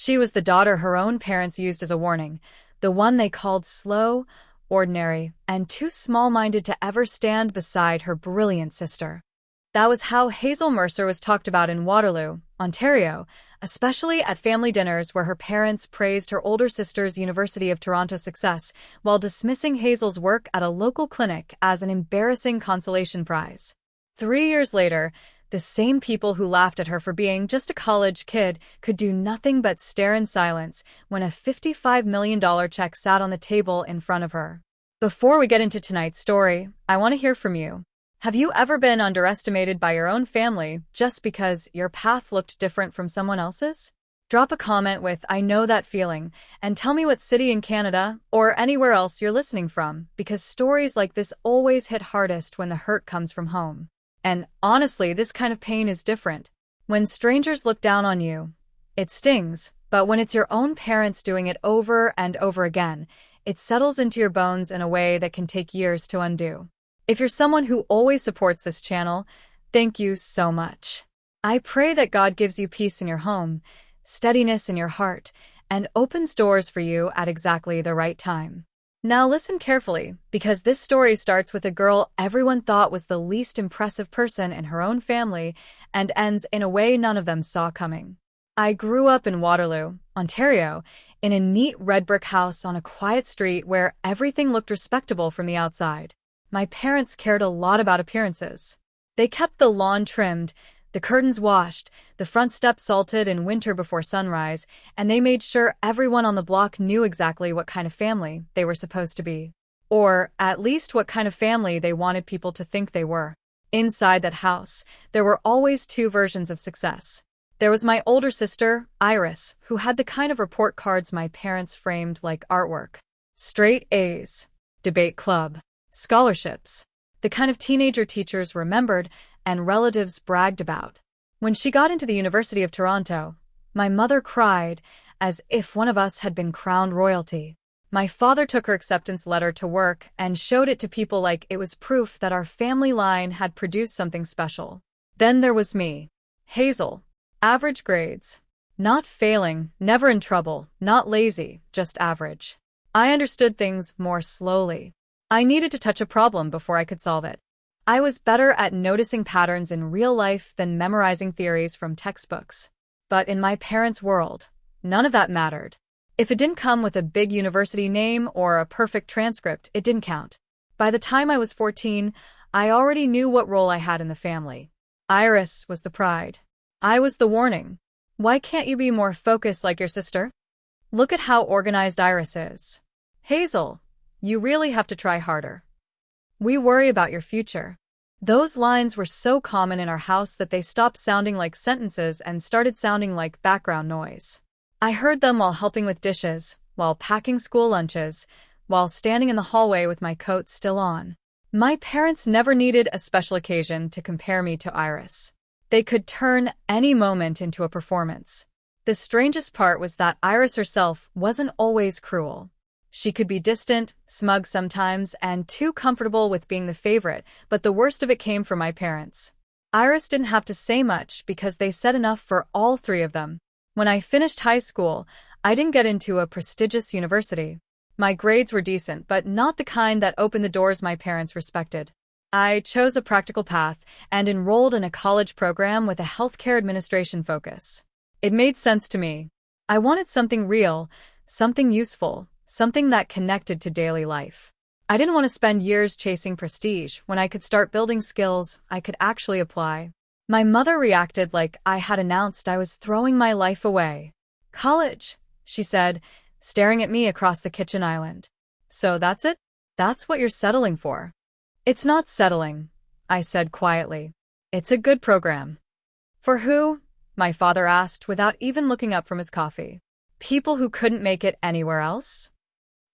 She was the daughter her own parents used as a warning, the one they called slow, ordinary, and too small-minded to ever stand beside her brilliant sister. That was how Hazel Mercer was talked about in Waterloo, Ontario, especially at family dinners where her parents praised her older sister's University of Toronto success while dismissing Hazel's work at a local clinic as an embarrassing consolation prize. 3 years later, the same people who laughed at her for being just a college kid could do nothing but stare in silence when a $55 million check sat on the table in front of her. Before we get into tonight's story, I want to hear from you. Have you ever been underestimated by your own family just because your path looked different from someone else's? Drop a comment with "I know that feeling" and tell me what city in Canada or anywhere else you're listening from, because stories like this always hit hardest when the hurt comes from home. And honestly, this kind of pain is different. When strangers look down on you, it stings, but when it's your own parents doing it over and over again, it settles into your bones in a way that can take years to undo. If you're someone who always supports this channel, thank you so much. I pray that God gives you peace in your home, steadiness in your heart, and opens doors for you at exactly the right time. Now listen carefully, because this story starts with a girl everyone thought was the least impressive person in her own family and ends in a way none of them saw coming. I grew up in Waterloo, Ontario, in a neat red brick house on a quiet street where everything looked respectable from the outside. My parents cared a lot about appearances. They kept the lawn trimmed, the curtains washed, the front steps salted in winter before sunrise, and they made sure everyone on the block knew exactly what kind of family they were supposed to be. Or, at least, what kind of family they wanted people to think they were. Inside that house, there were always two versions of success. There was my older sister, Iris, who had the kind of report cards my parents framed like artwork. Straight A's, debate club, scholarships, the kind of teenager teachers remembered and relatives bragged about. When she got into the University of Toronto, my mother cried as if one of us had been crowned royalty. My father took her acceptance letter to work and showed it to people like it was proof that our family line had produced something special. Then there was me, Hazel. Average grades. Not failing, never in trouble, not lazy, just average. I understood things more slowly. I needed to touch a problem before I could solve it. I was better at noticing patterns in real life than memorizing theories from textbooks. But in my parents' world, none of that mattered. If it didn't come with a big university name or a perfect transcript, it didn't count. By the time I was 14, I already knew what role I had in the family. Iris was the pride. I was the warning. Why can't you be more focused like your sister? Look at how organized Iris is. Hazel, you really have to try harder. We worry about your future. Those lines were so common in our house that they stopped sounding like sentences and started sounding like background noise. I heard them while helping with dishes, while packing school lunches, while standing in the hallway with my coat still on. My parents never needed a special occasion to compare me to Iris. They could turn any moment into a performance. The strangest part was that Iris herself wasn't always cruel. She could be distant, smug sometimes, and too comfortable with being the favorite, but the worst of it came from my parents. Iris didn't have to say much because they said enough for all three of them. When I finished high school, I didn't get into a prestigious university. My grades were decent, but not the kind that opened the doors my parents respected. I chose a practical path and enrolled in a college program with a healthcare administration focus. It made sense to me. I wanted something real, something useful, something that connected to daily life. I didn't want to spend years chasing prestige when I could start building skills I could actually apply. My mother reacted like I had announced I was throwing my life away. "College," she said, staring at me across the kitchen island. "So that's it? That's what you're settling for?" "It's not settling," I said quietly. "It's a good program." "For who?" my father asked without even looking up from his coffee. "People who couldn't make it anywhere else?"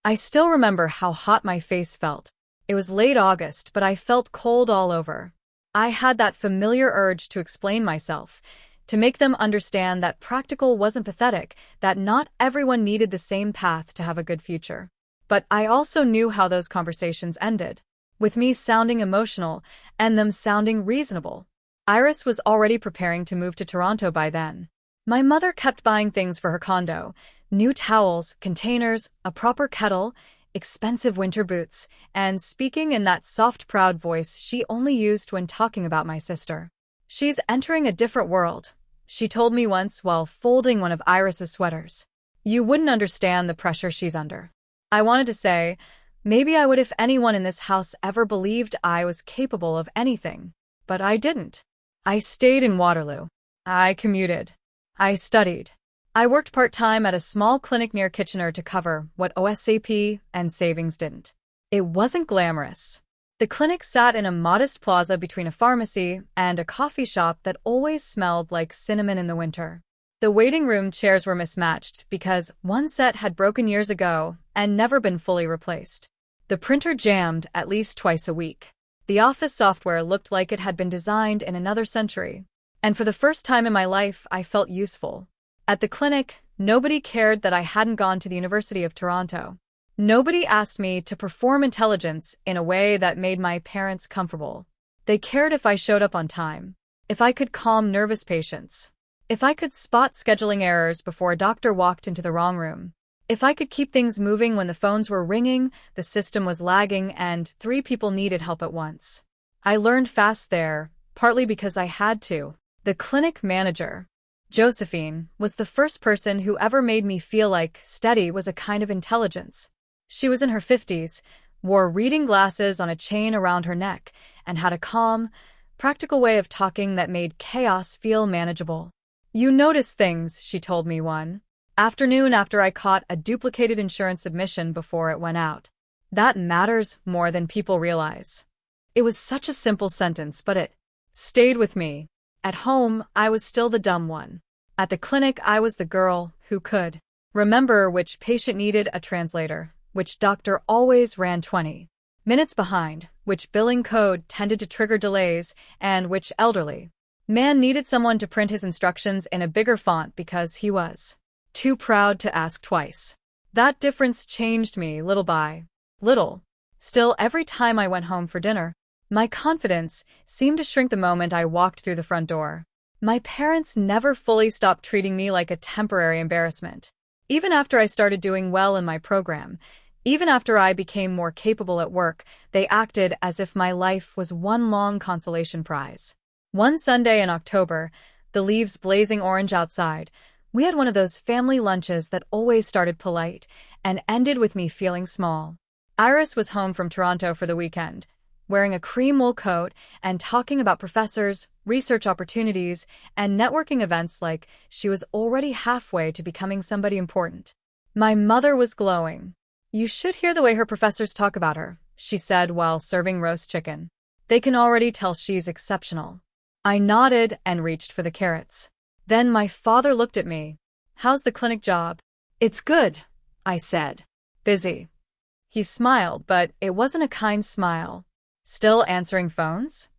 I still remember how hot my face felt. It was late August, but I felt cold all over. I had that familiar urge to explain myself, to make them understand that practical wasn't pathetic, that not everyone needed the same path to have a good future. But I also knew how those conversations ended, with me sounding emotional and them sounding reasonable. Iris was already preparing to move to Toronto by then. My mother kept buying things for her condo: new towels, containers, a proper kettle, expensive winter boots, and speaking in that soft, proud voice she only used when talking about my sister. "She's entering a different world," she told me once while folding one of Iris's sweaters. "You wouldn't understand the pressure she's under." I wanted to say, maybe I would if anyone in this house ever believed I was capable of anything. But I didn't. I stayed in Waterloo. I commuted. I studied. I worked part-time at a small clinic near Kitchener to cover what OSAP and savings didn't. It wasn't glamorous. The clinic sat in a modest plaza between a pharmacy and a coffee shop that always smelled like cinnamon in the winter. The waiting room chairs were mismatched because one set had broken years ago and never been fully replaced. The printer jammed at least twice a week. The office software looked like it had been designed in another century. And for the first time in my life, I felt useful. At the clinic, nobody cared that I hadn't gone to the University of Toronto. Nobody asked me to perform intelligence in a way that made my parents comfortable. They cared if I showed up on time, if I could calm nervous patients, if I could spot scheduling errors before a doctor walked into the wrong room, if I could keep things moving when the phones were ringing, the system was lagging, and 3 people needed help at once. I learned fast there, partly because I had to. The clinic manager, Josephine, was the first person who ever made me feel like steady was a kind of intelligence. She was in her 50s, wore reading glasses on a chain around her neck, and had a calm, practical way of talking that made chaos feel manageable. "You notice things," she told me one afternoon after I caught a duplicated insurance submission before it went out. "That matters more than people realize." It was such a simple sentence, but it stayed with me. At home, I was still the dumb one. At the clinic, I was the girl who could remember which patient needed a translator, which doctor always ran 20 minutes behind, which billing code tended to trigger delays, and which elderly man needed someone to print his instructions in a bigger font because he was too proud to ask twice. That difference changed me little by little. Still, every time I went home for dinner, my confidence seemed to shrink the moment I walked through the front door. My parents never fully stopped treating me like a temporary embarrassment. Even after I started doing well in my program, even after I became more capable at work, they acted as if my life was one long consolation prize. One Sunday in October, the leaves blazing orange outside, we had one of those family lunches that always started polite and ended with me feeling small. Iris was home from Toronto for the weekend, wearing a cream wool coat and talking about professors, research opportunities, and networking events like she was already halfway to becoming somebody important. My mother was glowing. "You should hear the way her professors talk about her," she said while serving roast chicken. "They can already tell she's exceptional." I nodded and reached for the carrots. Then my father looked at me. "How's the clinic job?" "It's good," I said. "Busy." He smiled, but it wasn't a kind smile. "Still answering phones?"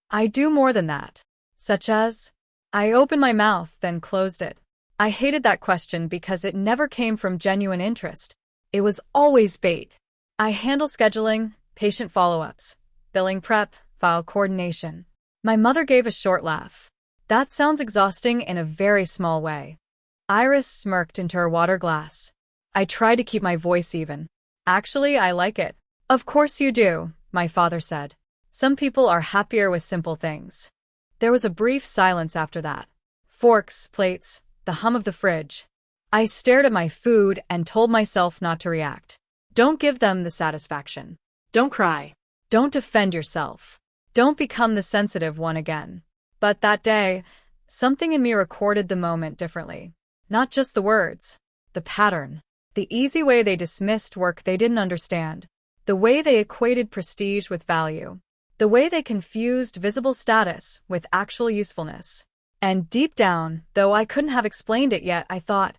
"I do more than that." "Such as?" I opened my mouth, then closed it. I hated that question because it never came from genuine interest. It was always bait. "I handle scheduling, patient follow-ups, billing prep, file coordination." My mother gave a short laugh. "That sounds exhausting in a very small way." Iris smirked into her water glass. I tried to keep my voice even. "Actually, I like it." "Of course you do," my father said. "Some people are happier with simple things." There was a brief silence after that. Forks, plates, the hum of the fridge. I stared at my food and told myself not to react. Don't give them the satisfaction. Don't cry. Don't defend yourself. Don't become the sensitive one again. But that day, something in me recorded the moment differently. Not just the words, the pattern. The easy way they dismissed work they didn't understand. The way they equated prestige with value. The way they confused visible status with actual usefulness. And deep down, though I couldn't have explained it yet, I thought,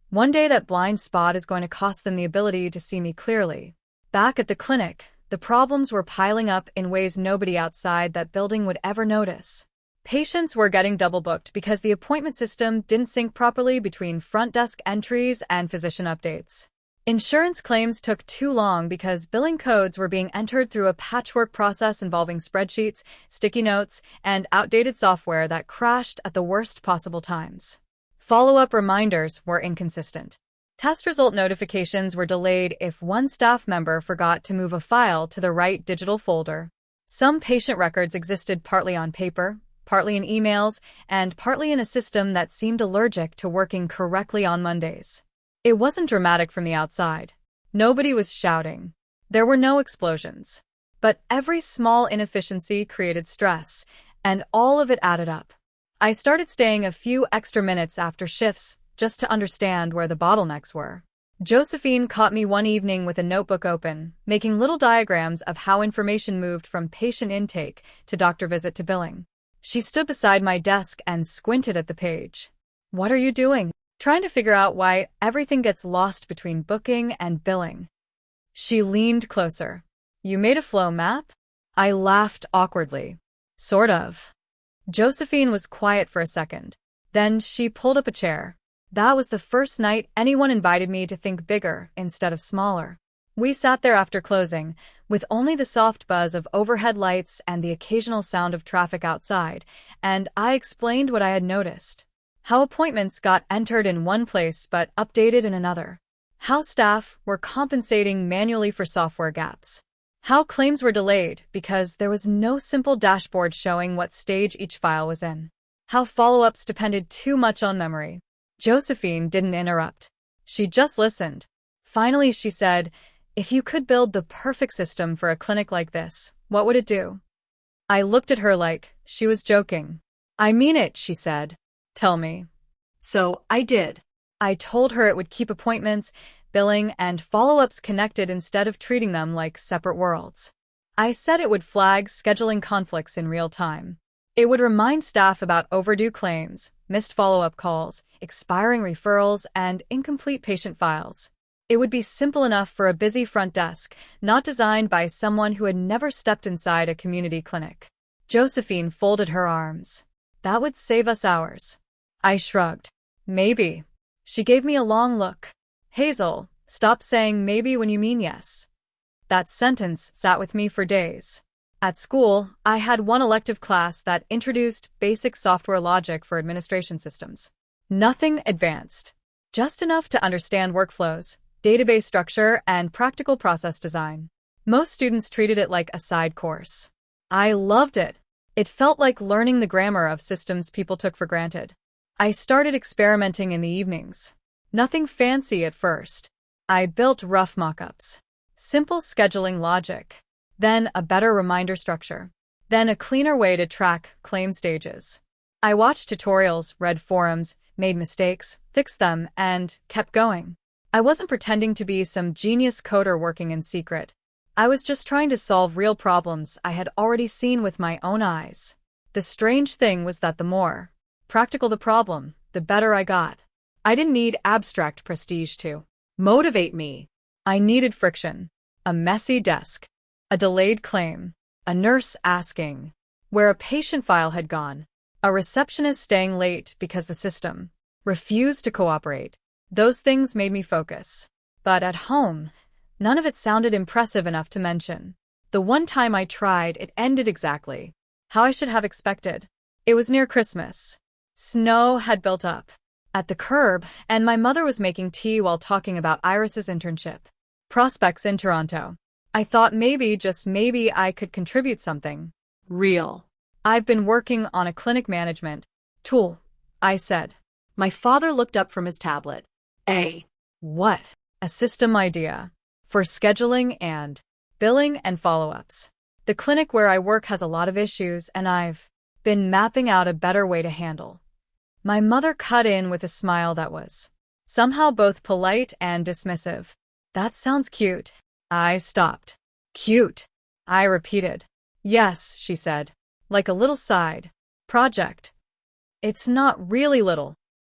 one day that blind spot is going to cost them the ability to see me clearly. Back at the clinic, the problems were piling up in ways nobody outside that building would ever notice. Patients were getting double-booked because the appointment system didn't sync properly between front desk entries and physician updates. Insurance claims took too long because billing codes were being entered through a patchwork process involving spreadsheets, sticky notes, and outdated software that crashed at the worst possible times. Follow-up reminders were inconsistent. Test result notifications were delayed if one staff member forgot to move a file to the right digital folder. Some patient records existed partly on paper, partly in emails, and partly in a system that seemed allergic to working correctly on Mondays. It wasn't dramatic from the outside. Nobody was shouting. There were no explosions. But every small inefficiency created stress, and all of it added up. I started staying a few extra minutes after shifts just to understand where the bottlenecks were. Josephine caught me one evening with a notebook open, making little diagrams of how information moved from patient intake to doctor visit to billing. She stood beside my desk and squinted at the page. "What are you doing?" "Trying to figure out why everything gets lost between booking and billing." She leaned closer. "You made a flow map?" I laughed awkwardly. "Sort of." Josephine was quiet for a second. Then she pulled up a chair. That was the first night anyone invited me to think bigger instead of smaller. We sat there after closing, with only the soft buzz of overhead lights and the occasional sound of traffic outside, and I explained what I had noticed. How appointments got entered in one place but updated in another. How staff were compensating manually for software gaps. How claims were delayed because there was no simple dashboard showing what stage each file was in. How follow-ups depended too much on memory. Josephine didn't interrupt. She just listened. Finally, she said, "If you could build the perfect system for a clinic like this, what would it do?" I looked at her like she was joking. "I mean it," she said. "Tell me." So I did. I told her it would keep appointments, billing, and follow-ups connected instead of treating them like separate worlds. I said it would flag scheduling conflicts in real time. It would remind staff about overdue claims, missed follow-up calls, expiring referrals, and incomplete patient files. It would be simple enough for a busy front desk, not designed by someone who had never stepped inside a community clinic. Josephine folded her arms. "That would save us hours." I shrugged. "Maybe." She gave me a long look. "Hazel, stop saying maybe when you mean yes." That sentence sat with me for days. At school, I had one elective class that introduced basic software logic for administration systems. Nothing advanced. Just enough to understand workflows, database structure, and practical process design. Most students treated it like a side course. I loved it. It felt like learning the grammar of systems people took for granted. I started experimenting in the evenings. Nothing fancy at first. I built rough mock-ups. Simple scheduling logic. Then a better reminder structure. Then a cleaner way to track claim stages. I watched tutorials, read forums, made mistakes, fixed them, and kept going. I wasn't pretending to be some genius coder working in secret. I was just trying to solve real problems I had already seen with my own eyes. The strange thing was that the more practical the problem, the better I got. I didn't need abstract prestige to motivate me. I needed friction. A messy desk. A delayed claim. A nurse asking where a patient file had gone. A receptionist staying late because the system refused to cooperate. Those things made me focus. But at home, none of it sounded impressive enough to mention. The one time I tried, it ended exactly how I should have expected. It was near Christmas. Snow had built up at the curb, and my mother was making tea while talking about Iris's internship prospects in Toronto. I thought maybe, just maybe, I could contribute something real. "I've been working on a clinic management tool," I said. My father looked up from his tablet. What? "A system idea for scheduling and billing and follow-ups. The clinic where I work has a lot of issues, and I've been mapping out a better way to handle." My mother cut in with a smile that was somehow both polite and dismissive. "That sounds cute." I stopped. "Cute?" I repeated. "Yes," she said, like a little side project. "It's not really little."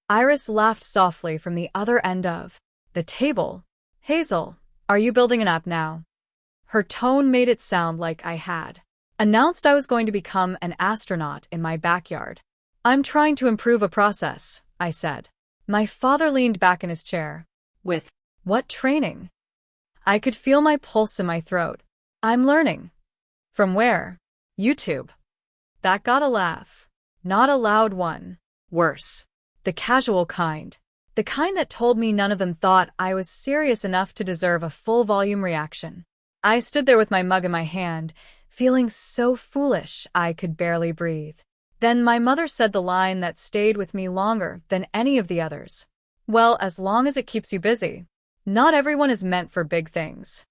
Iris laughed softly from the other end of the table. "Hazel, are you building an app now?" Her tone made it sound like I had announced I was going to become an astronaut in my backyard. "I'm trying to improve a process," I said. My father leaned back in his chair. "With what training?" I could feel my pulse in my throat. "I'm learning." "From where?" "YouTube." That got a laugh. Not a loud one. Worse. The casual kind. The kind that told me none of them thought I was serious enough to deserve a full-volume reaction. I stood there with my mug in my hand, feeling so foolish I could barely breathe. Then my mother said the line that stayed with me longer than any of the others. Well, as long as it keeps you busy. Not everyone is meant for big things.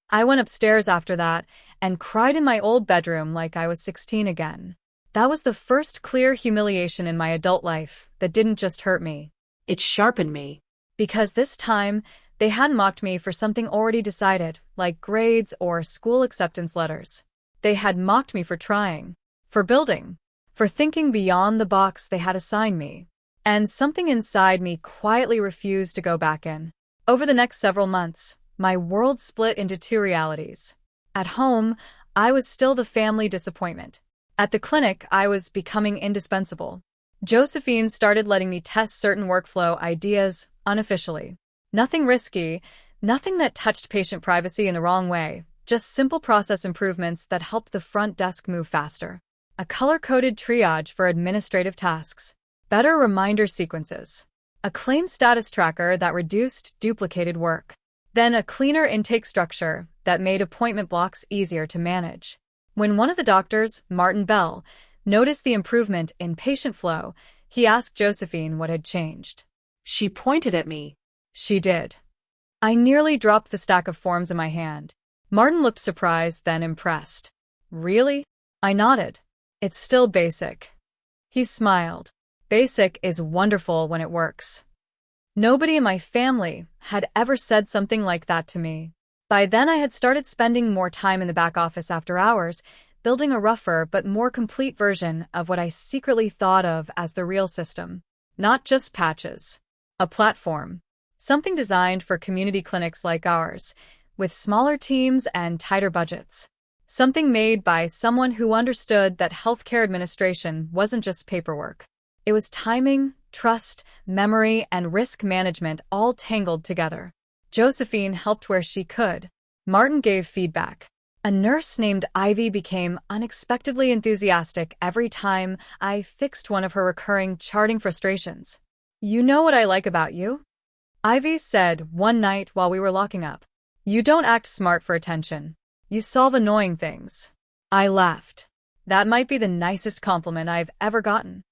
I went upstairs after that and cried in my old bedroom like I was 16 again. That was the first clear humiliation in my adult life that didn't just hurt me. It sharpened me. Because this time, they hadn't mocked me for something already decided, like grades or school acceptance letters. They had mocked me for trying, for building, for thinking beyond the box they had assigned me. And something inside me quietly refused to go back in. Over the next several months, my world split into two realities. At home, I was still the family disappointment. At the clinic, I was becoming indispensable. Josephine started letting me test certain workflow ideas unofficially. Nothing risky, nothing that touched patient privacy in the wrong way, just simple process improvements that helped the front desk move faster. A color-coded triage for administrative tasks, better reminder sequences, a claim status tracker that reduced duplicated work, then a cleaner intake structure that made appointment blocks easier to manage. When one of the doctors, Martin Bell, noticed the improvement in patient flow, he asked Josephine what had changed. She pointed at me. She did. I nearly dropped the stack of forms in my hand. Martin looked surprised, then impressed. Really? I nodded. It's still basic. He smiled. Basic is wonderful when it works. Nobody in my family had ever said something like that to me. By then I had started spending more time in the back office after hours, building a rougher but more complete version of what I secretly thought of as the real system. Not just patches. A platform. Something designed for community clinics like ours, with smaller teams and tighter budgets. Something made by someone who understood that healthcare administration wasn't just paperwork. It was timing, trust, memory, and risk management all tangled together. Josephine helped where she could. Martin gave feedback. A nurse named Ivy became unexpectedly enthusiastic every time I fixed one of her recurring charting frustrations. You know what I like about you? Ivy said one night while we were locking up. You don't act smart for attention. You solve annoying things. I laughed. That might be the nicest compliment I've ever gotten.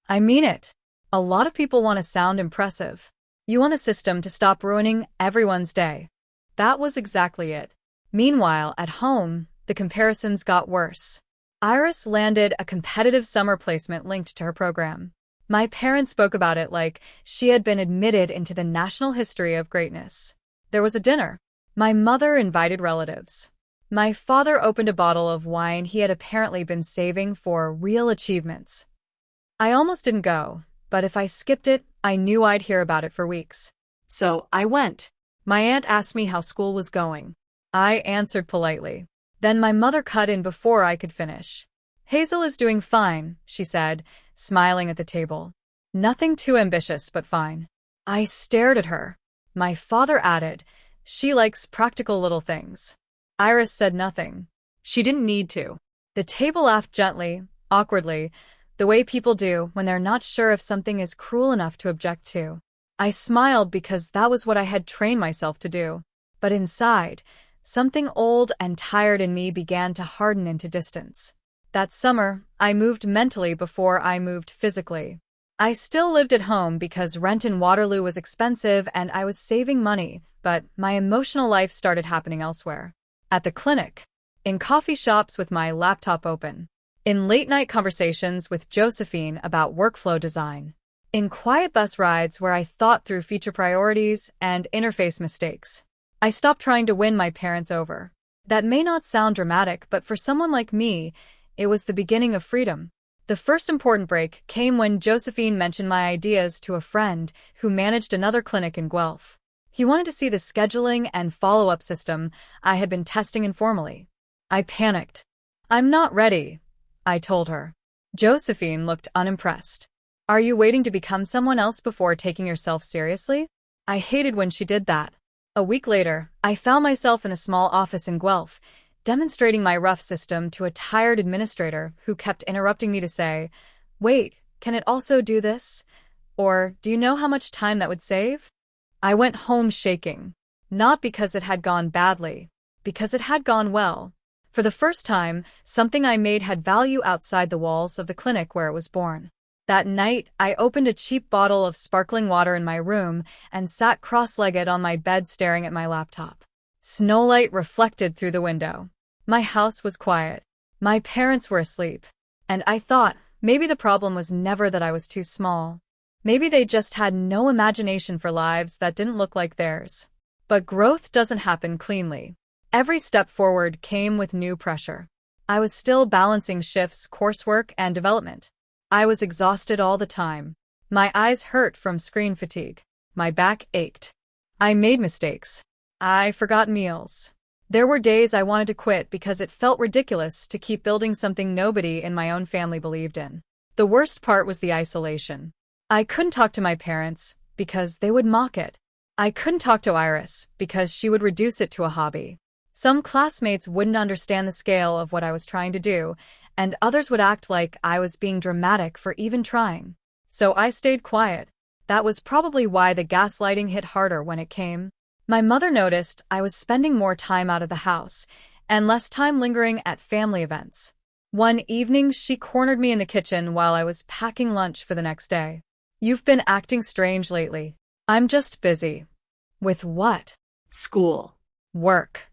I mean it. A lot of people want to sound impressive. You want a system to stop ruining everyone's day. That was exactly it. Meanwhile, at home, the comparisons got worse. Iris landed a competitive summer placement linked to her program. My parents spoke about it like she had been admitted into the national history of greatness. There was a dinner. My mother invited relatives. My father opened a bottle of wine he had apparently been saving for real achievements. I almost didn't go, but if I skipped it, I knew I'd hear about it for weeks. So I went. My aunt asked me how school was going. I answered politely. Then my mother cut in before I could finish. Hazel is doing fine, she said, smiling at the table. Nothing too ambitious, but fine. I stared at her. My father added, she likes practical little things. Iris said nothing. She didn't need to. The table laughed gently, awkwardly, the way people do when they're not sure if something is cruel enough to object to. I smiled because that was what I had trained myself to do. But inside, something old and tired in me began to harden into distance. That summer, I moved mentally before I moved physically. I still lived at home because rent in Waterloo was expensive and I was saving money, but my emotional life started happening elsewhere. At the clinic, in coffee shops with my laptop open, in late-night conversations with Josephine about workflow design, in quiet bus rides where I thought through feature priorities and interface mistakes. I stopped trying to win my parents over. That may not sound dramatic, but for someone like me, it was the beginning of freedom. The first important break came when Josephine mentioned my ideas to a friend who managed another clinic in Guelph. He wanted to see the scheduling and follow-up system I had been testing informally. I panicked. I'm not ready, I told her. Josephine looked unimpressed. Are you waiting to become someone else before taking yourself seriously? I hated when she did that. A week later, I found myself in a small office in Guelph, demonstrating my rough system to a tired administrator who kept interrupting me to say, "Wait, can it also do this?" Or do you know how much time that would save? I went home shaking. Not because it had gone badly, because it had gone well. For the first time, something I made had value outside the walls of the clinic where it was born. That night, I opened a cheap bottle of sparkling water in my room and sat cross-legged on my bed staring at my laptop. Snowlight reflected through the window. My house was quiet. My parents were asleep. And I thought, maybe the problem was never that I was too small. Maybe they just had no imagination for lives that didn't look like theirs. But growth doesn't happen cleanly. Every step forward came with new pressure. I was still balancing shifts, coursework, and development. I was exhausted all the time. My eyes hurt from screen fatigue. My back ached. I made mistakes. I forgot meals. There were days I wanted to quit because it felt ridiculous to keep building something nobody in my own family believed in. The worst part was the isolation. I couldn't talk to my parents because they would mock it. I couldn't talk to Iris because she would reduce it to a hobby. Some classmates wouldn't understand the scale of what I was trying to do, and others would act like I was being dramatic for even trying. So I stayed quiet. That was probably why the gaslighting hit harder when it came. My mother noticed I was spending more time out of the house and less time lingering at family events. One evening, she cornered me in the kitchen while I was packing lunch for the next day. "You've been acting strange lately." "I'm just busy." "With what?" School. "Work."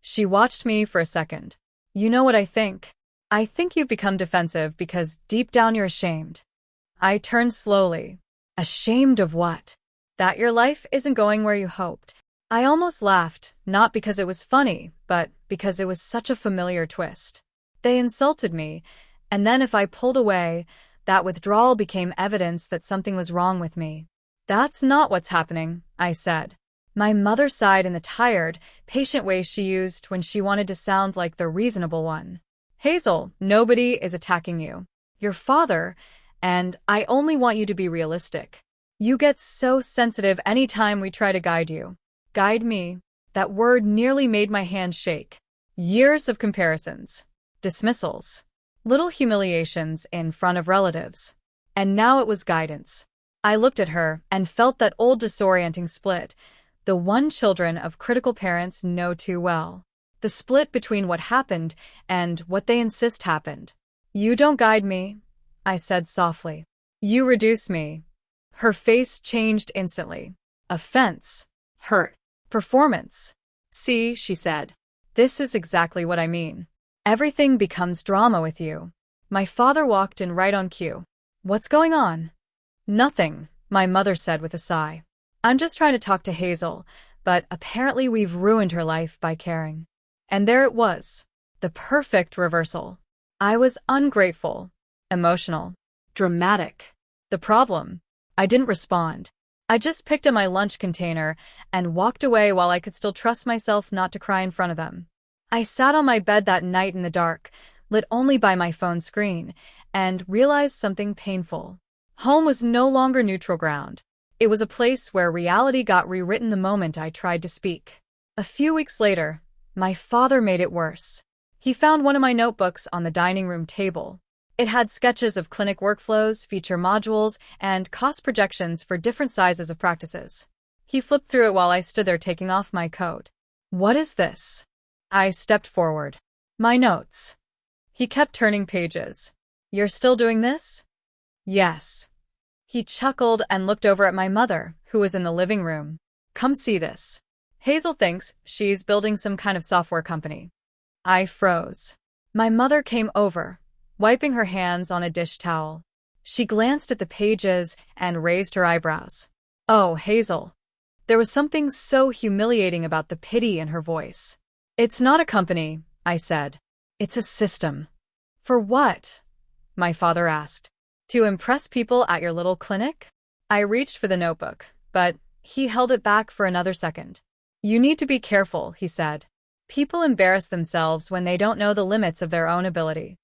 She watched me for a second. "You know what I think? I think you've become defensive because deep down you're ashamed." I turned slowly. "Ashamed of what?" "That your life isn't going where you hoped." I almost laughed, not because it was funny, but because it was such a familiar twist. They insulted me, and then if I pulled away, that withdrawal became evidence that something was wrong with me. "That's not what's happening," I said. My mother sighed in the tired, patient way she used when she wanted to sound like the reasonable one. "Hazel, nobody is attacking you. Your father, and I only want you to be realistic. You get so sensitive any time we try to guide you." Guide me. That word nearly made my hand shake. Years of comparisons, dismissals, little humiliations in front of relatives. And now it was guidance. I looked at her and felt that old disorienting split, the one children of critical parents know too well. The split between what happened and what they insist happened. "You don't guide me," I said softly. "You reduce me." Her face changed instantly. Offense. Hurt. Performance. "See," she said. "This is exactly what I mean. Everything becomes drama with you." My father walked in right on cue. "What's going on?" "Nothing," my mother said with a sigh. "I'm just trying to talk to Hazel, but apparently we've ruined her life by caring." And there it was. The perfect reversal. I was ungrateful, emotional, Dramatic. The problem? I didn't respond. I just picked up my lunch container and walked away while I could still trust myself not to cry in front of them. I sat on my bed that night in the dark, lit only by my phone screen, and realized something painful. Home was no longer neutral ground. It was a place where reality got rewritten the moment I tried to speak. A few weeks later, my father made it worse. He found one of my notebooks on the dining room table. It had sketches of clinic workflows, feature modules, and cost projections for different sizes of practices. He flipped through it while I stood there taking off my coat. "What is this?" I stepped forward. "My notes." He kept turning pages. "You're still doing this?" "Yes." He chuckled and looked over at my mother, who was in the living room. "Come see this. Hazel thinks she's building some kind of software company." I froze. My mother came over, wiping her hands on a dish towel. She glanced at the pages and raised her eyebrows. "Oh, Hazel." There was something so humiliating about the pity in her voice. "It's not a company," I said. "It's a system." "For what?" my father asked. "To impress people at your little clinic?" I reached for the notebook, but he held it back for another second. "You need to be careful," he said. "People embarrass themselves when they don't know the limits of their own ability."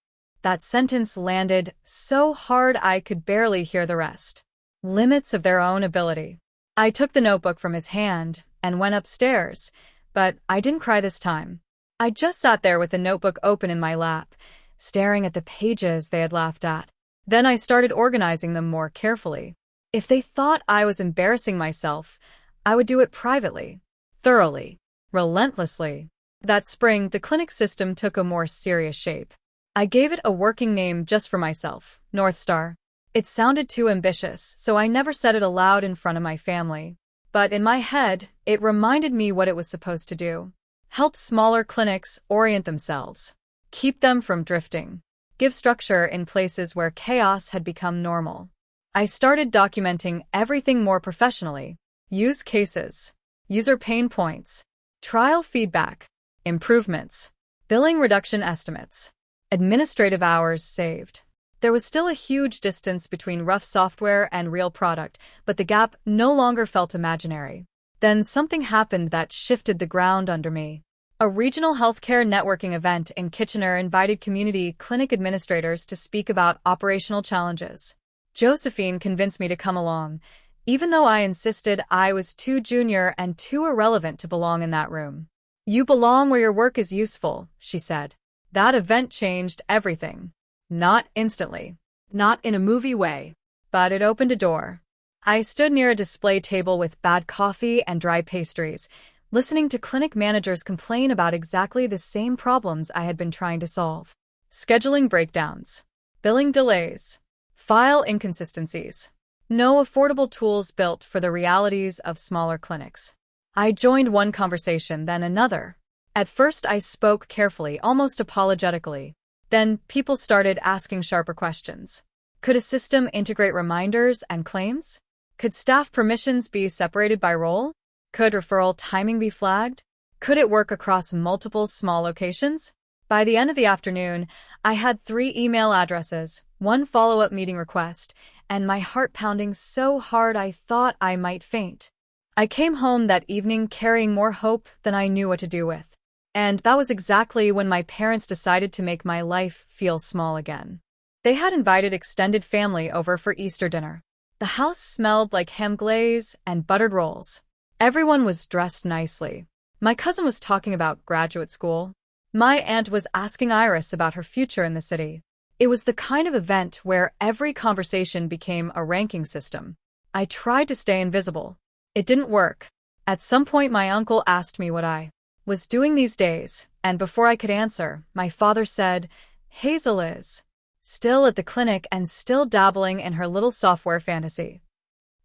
That sentence landed so hard I could barely hear the rest. Limits of their own ability. I took the notebook from his hand and went upstairs, but I didn't cry this time. I just sat there with the notebook open in my lap, staring at the pages they had laughed at. Then I started organizing them more carefully. If they thought I was embarrassing myself, I would do it privately, thoroughly, relentlessly. That spring, the clinic system took a more serious shape. I gave it a working name just for myself, North Star. It sounded too ambitious, so I never said it aloud in front of my family. But in my head, it reminded me what it was supposed to do. Help smaller clinics orient themselves. Keep them from drifting. Give structure in places where chaos had become normal. I started documenting everything more professionally. Use cases. User pain points. Trial feedback. Improvements. Billing reduction estimates. Administrative hours saved. There was still a huge distance between rough software and real product, but the gap no longer felt imaginary. Then something happened that shifted the ground under me. A regional healthcare networking event in Kitchener invited community clinic administrators to speak about operational challenges. Josephine convinced me to come along, even though I insisted I was too junior and too irrelevant to belong in that room. "You belong where your work is useful," she said. That event changed everything. Not instantly. Not in a movie way. But it opened a door. I stood near a display table with bad coffee and dry pastries, listening to clinic managers complain about exactly the same problems I had been trying to solve. Scheduling breakdowns. Billing delays. File inconsistencies. No affordable tools built for the realities of smaller clinics. I joined one conversation, then another. At first I spoke carefully, almost apologetically. Then people started asking sharper questions. Could a system integrate reminders and claims? Could staff permissions be separated by role? Could referral timing be flagged? Could it work across multiple small locations? By the end of the afternoon, I had 3 email addresses, 1 follow-up meeting request, and my heart pounding so hard I thought I might faint. I came home that evening carrying more hope than I knew what to do with. And that was exactly when my parents decided to make my life feel small again. They had invited extended family over for Easter dinner. The house smelled like ham glaze and buttered rolls. Everyone was dressed nicely. My cousin was talking about graduate school. My aunt was asking Iris about her future in the city. It was the kind of event where every conversation became a ranking system. I tried to stay invisible. It didn't work. At some point, my uncle asked me what I was doing these days, and before I could answer, my father said, "Hazel is still at the clinic and still dabbling in her little software fantasy."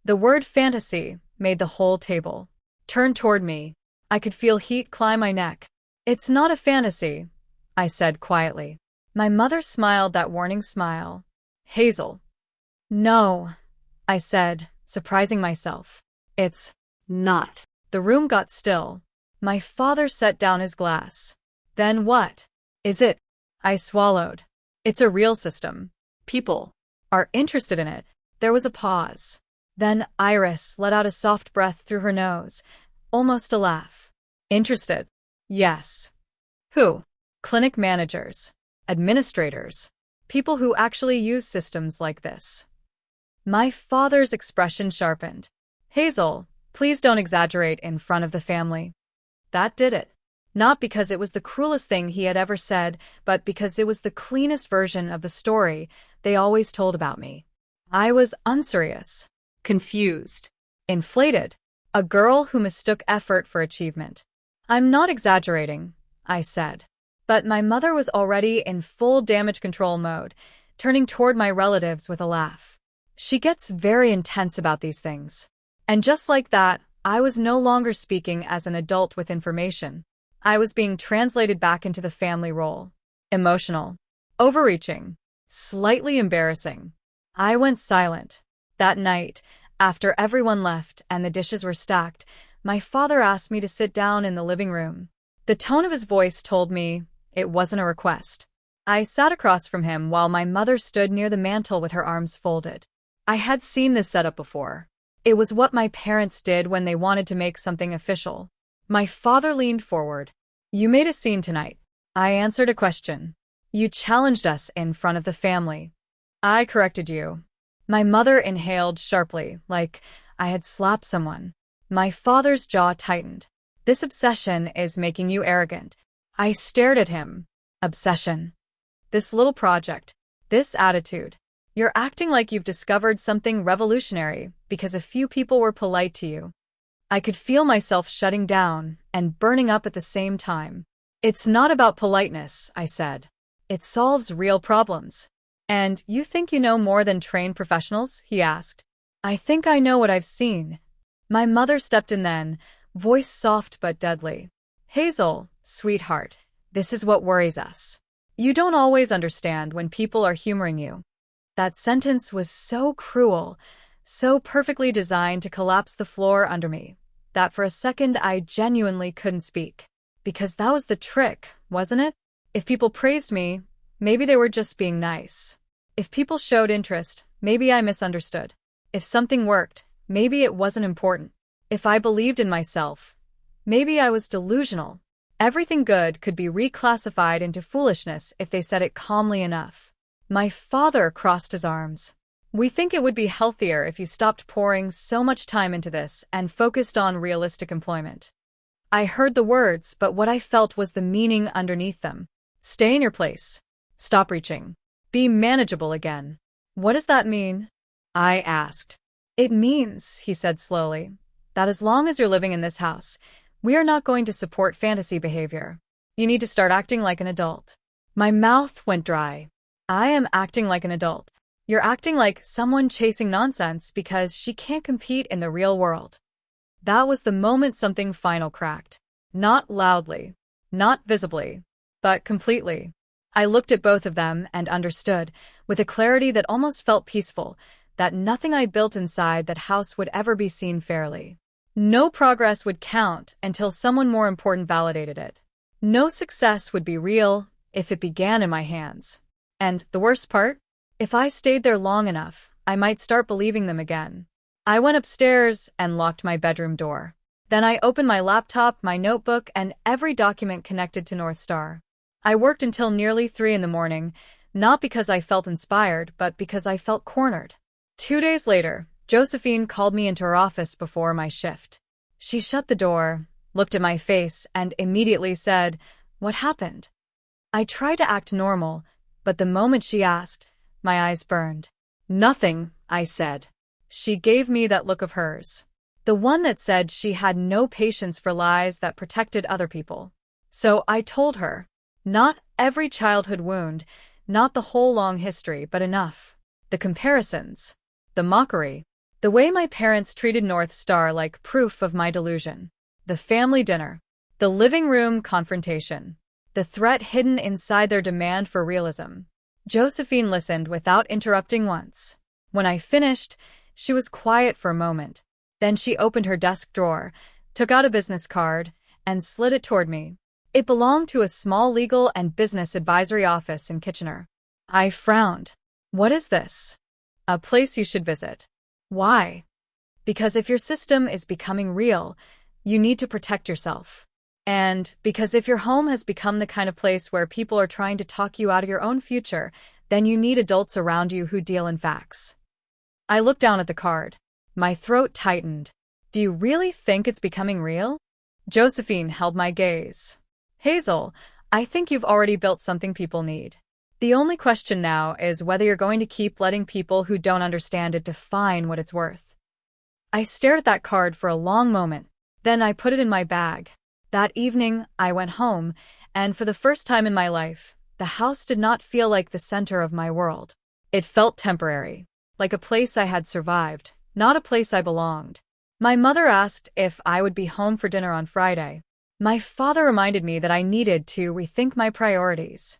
The word fantasy made the whole table turn toward me. I could feel heat climb my neck. "It's not a fantasy," I said quietly. My mother smiled that warning smile. "Hazel." "No," I said, surprising myself. "It's not." The room got still. My father set down his glass. "Then what is it?" I swallowed. "It's a real system. People are interested in it." There was a pause. Then Iris let out a soft breath through her nose, almost a laugh. "Interested?" "Yes." "Who?" "Clinic managers, administrators, people who actually use systems like this." My father's expression sharpened. "Hazel, please don't exaggerate in front of the family." That did it. Not because it was the cruelest thing he had ever said, but because it was the cleanest version of the story they always told about me. I was unserious, Confused. inflated, a girl who mistook effort for achievement. "I'm not exaggerating," I said. But my mother was already in full damage control mode, turning toward my relatives with a laugh. "She gets very intense about these things." And just like that, I was no longer speaking as an adult with information. I was being translated back into the family role. Emotional, overreaching, slightly embarrassing. I went silent. That night, after everyone left and the dishes were stacked, my father asked me to sit down in the living room. The tone of his voice told me it wasn't a request. I sat across from him while my mother stood near the mantel with her arms folded. I had seen this setup before. It was what my parents did when they wanted to make something official. My father leaned forward. "You made a scene tonight." I answered a question. "You challenged us in front of the family." "I corrected you." My mother inhaled sharply, like I had slapped someone. My father's jaw tightened. "This obsession is making you arrogant." I stared at him. Obsession. This little project. This attitude. You're acting like you've discovered something revolutionary because a few people were polite to you. I could feel myself shutting down and burning up at the same time. It's not about politeness, I said. It solves real problems. And you think you know more than trained professionals? He asked. I think I know what I've seen. My mother stepped in then, voice soft but deadly. Hazel, sweetheart, this is what worries us. You don't always understand when people are humoring you. That sentence was so cruel, so perfectly designed to collapse the floor under me, that for a second I genuinely couldn't speak. Because that was the trick, wasn't it? If people praised me, maybe they were just being nice. If people showed interest, maybe I misunderstood. If something worked, maybe it wasn't important. If I believed in myself, maybe I was delusional. Everything good could be reclassified into foolishness if they said it calmly enough. My father crossed his arms. We think it would be healthier if you stopped pouring so much time into this and focused on realistic employment. I heard the words, but what I felt was the meaning underneath them. Stay in your place. Stop reaching. Be manageable again. What does that mean? I asked. It means, he said slowly, that as long as you're living in this house, we are not going to support fantasy behavior. You need to start acting like an adult. My mouth went dry. I am acting like an adult. You're acting like someone chasing nonsense because she can't compete in the real world. That was the moment something final cracked. Not loudly, not visibly, but completely. I looked at both of them and understood, with a clarity that almost felt peaceful, that nothing I built inside that house would ever be seen fairly. No progress would count until someone more important validated it. No success would be real if it began in my hands. And the worst part? If I stayed there long enough, I might start believing them again. I went upstairs and locked my bedroom door. Then I opened my laptop, my notebook, and every document connected to North Star. I worked until nearly 3 in the morning, not because I felt inspired, but because I felt cornered. 2 days later, Josephine called me into her office before my shift. She shut the door, looked at my face, and immediately said, "What happened?" I tried to act normal, but the moment she asked, my eyes burned. "Nothing," I said. She gave me that look of hers. The one that said she had no patience for lies that protected other people. So I told her. Not every childhood wound, not the whole long history, but enough. The comparisons. The mockery. The way my parents treated North Star like proof of my delusion. The family dinner. The living room confrontation. The threat hidden inside their demand for realism. Josephine listened without interrupting once. When I finished, she was quiet for a moment. Then she opened her desk drawer, took out a business card, and slid it toward me. It belonged to a small legal and business advisory office in Kitchener. I frowned. What is this? A place you should visit. Why? Because if your system is becoming real, you need to protect yourself. And because if your home has become the kind of place where people are trying to talk you out of your own future, then you need adults around you who deal in facts. I looked down at the card. My throat tightened. Do you really think it's becoming real? Josephine held my gaze. Hazel, I think you've already built something people need. The only question now is whether you're going to keep letting people who don't understand it define what it's worth. I stared at that card for a long moment. Then I put it in my bag. That evening, I went home, and for the first time in my life, the house did not feel like the center of my world. It felt temporary, like a place I had survived, not a place I belonged. My mother asked if I would be home for dinner on Friday. My father reminded me that I needed to rethink my priorities.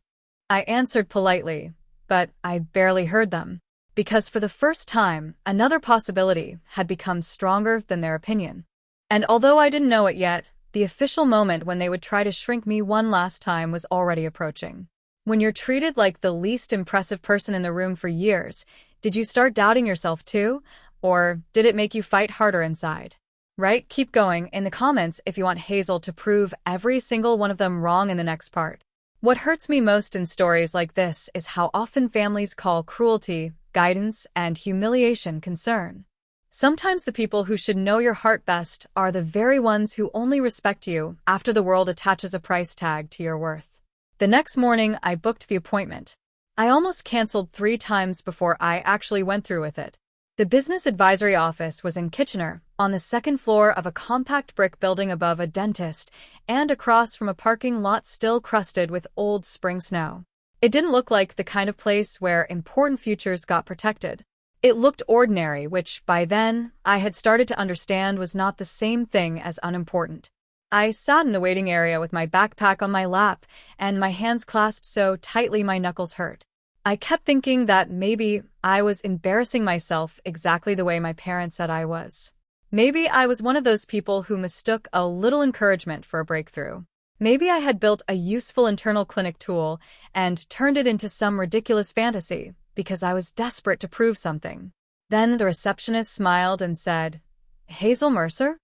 I answered politely, but I barely heard them, because for the first time, another possibility had become stronger than their opinion. And although I didn't know it yet, the official moment when they would try to shrink me one last time was already approaching. When you're treated like the least impressive person in the room for years, did you start doubting yourself too? Or did it make you fight harder inside? Right? Keep going in the comments if you want Hazel to prove every single one of them wrong in the next part. What hurts me most in stories like this is how often families call cruelty, guidance, and humiliation concern. Sometimes the people who should know your heart best are the very ones who only respect you after the world attaches a price tag to your worth. The next morning, I booked the appointment. I almost canceled 3 times before I actually went through with it. The business advisory office was in Kitchener, on the second floor of a compact brick building above a dentist and across from a parking lot still crusted with old spring snow. It didn't look like the kind of place where important futures got protected. It looked ordinary, which, by then, I had started to understand was not the same thing as unimportant. I sat in the waiting area with my backpack on my lap and my hands clasped so tightly my knuckles hurt. I kept thinking that maybe I was embarrassing myself exactly the way my parents said I was. Maybe I was one of those people who mistook a little encouragement for a breakthrough. Maybe I had built a useful internal clinic tool and turned it into some ridiculous fantasy because I was desperate to prove something. Then the receptionist smiled and said, "Hazel Mercer?"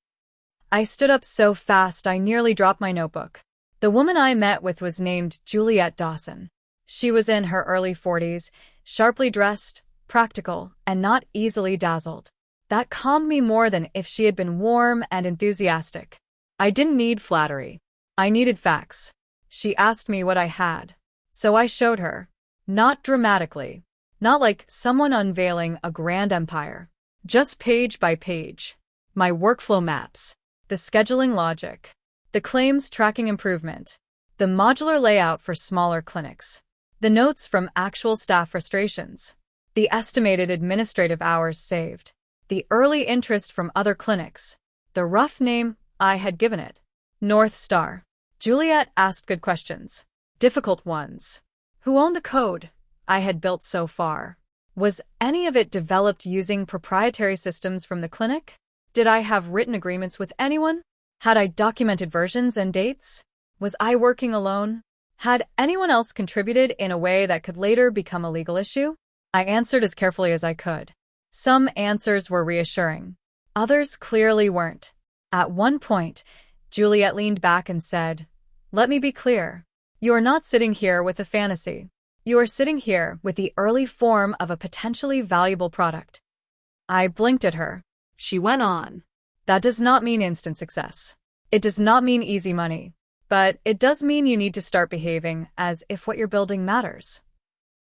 I stood up so fast I nearly dropped my notebook. The woman I met with was named Juliet Dawson. She was in her early 40s, sharply dressed, practical, and not easily dazzled. That calmed me more than if she had been warm and enthusiastic. I didn't need flattery. I needed facts. She asked me what I had. So I showed her. Not dramatically. Not like someone unveiling a grand empire. Just page by page. My workflow maps. The scheduling logic. The claims tracking improvement. The modular layout for smaller clinics. The notes from actual staff frustrations. The estimated administrative hours saved. The early interest from other clinics. The rough name I had given it. North Star. Juliet asked good questions. Difficult ones. Who owned the code I had built so far? Was any of it developed using proprietary systems from the clinic? Did I have written agreements with anyone? Had I documented versions and dates? Was I working alone? Had anyone else contributed in a way that could later become a legal issue? I answered as carefully as I could. Some answers were reassuring. Others clearly weren't. At one point, Juliet leaned back and said, "Let me be clear. You are not sitting here with a fantasy. You are sitting here with the early form of a potentially valuable product." I blinked at her. She went on. That does not mean instant success. It does not mean easy money. But it does mean you need to start behaving as if what you're building matters.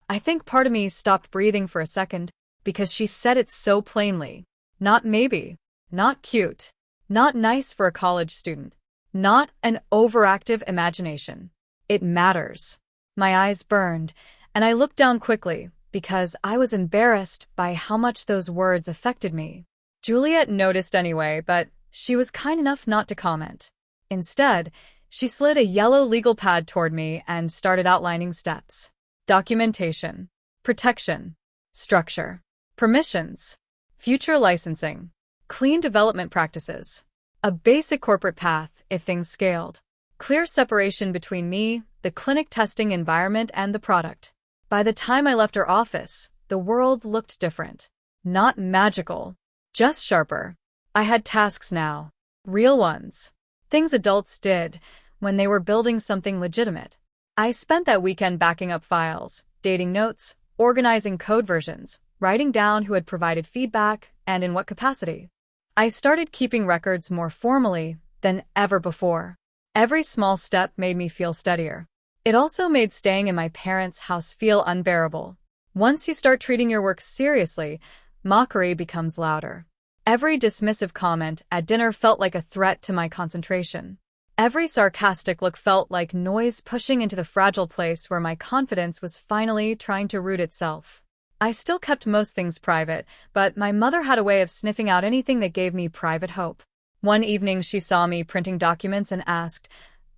I think part of me stopped breathing for a second because she said it so plainly. Not maybe. Not cute. Not nice for a college student. Not an overactive imagination. It matters. My eyes burned, and I looked down quickly because I was embarrassed by how much those words affected me. Juliet noticed anyway, but she was kind enough not to comment. Instead, she slid a yellow legal pad toward me and started outlining steps. Documentation. Protection. Structure. Permissions. Future licensing. Clean development practices. A basic corporate path if things scaled. Clear separation between me, the clinic testing environment, and the product. By the time I left her office, the world looked different. Not magical. Just sharper. I had tasks now. Real ones. Things adults did when they were building something legitimate. I spent that weekend backing up files, dating notes, organizing code versions, writing down who had provided feedback and in what capacity. I started keeping records more formally than ever before. Every small step made me feel steadier. It also made staying in my parents' house feel unbearable. Once you start treating your work seriously, mockery becomes louder. Every dismissive comment at dinner felt like a threat to my concentration. Every sarcastic look felt like noise pushing into the fragile place where my confidence was finally trying to root itself. I still kept most things private, but my mother had a way of sniffing out anything that gave me private hope. One evening she saw me printing documents and asked,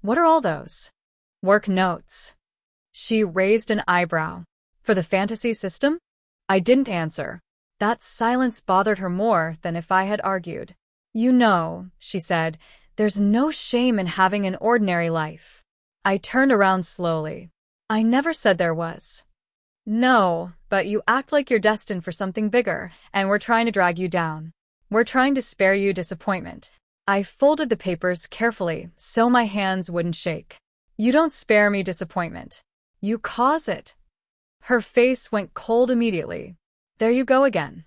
"What are all those?" "Work notes." She raised an eyebrow. "For the fantasy system?" I didn't answer. That silence bothered her more than if I had argued. "You know," she said, "there's no shame in having an ordinary life." I turned around slowly. "I never said there was." "No, but you act like you're destined for something bigger, and we're trying to drag you down. We're trying to spare you disappointment." I folded the papers carefully so my hands wouldn't shake. "You don't spare me disappointment. You cause it." Her face went cold immediately. "There you go again."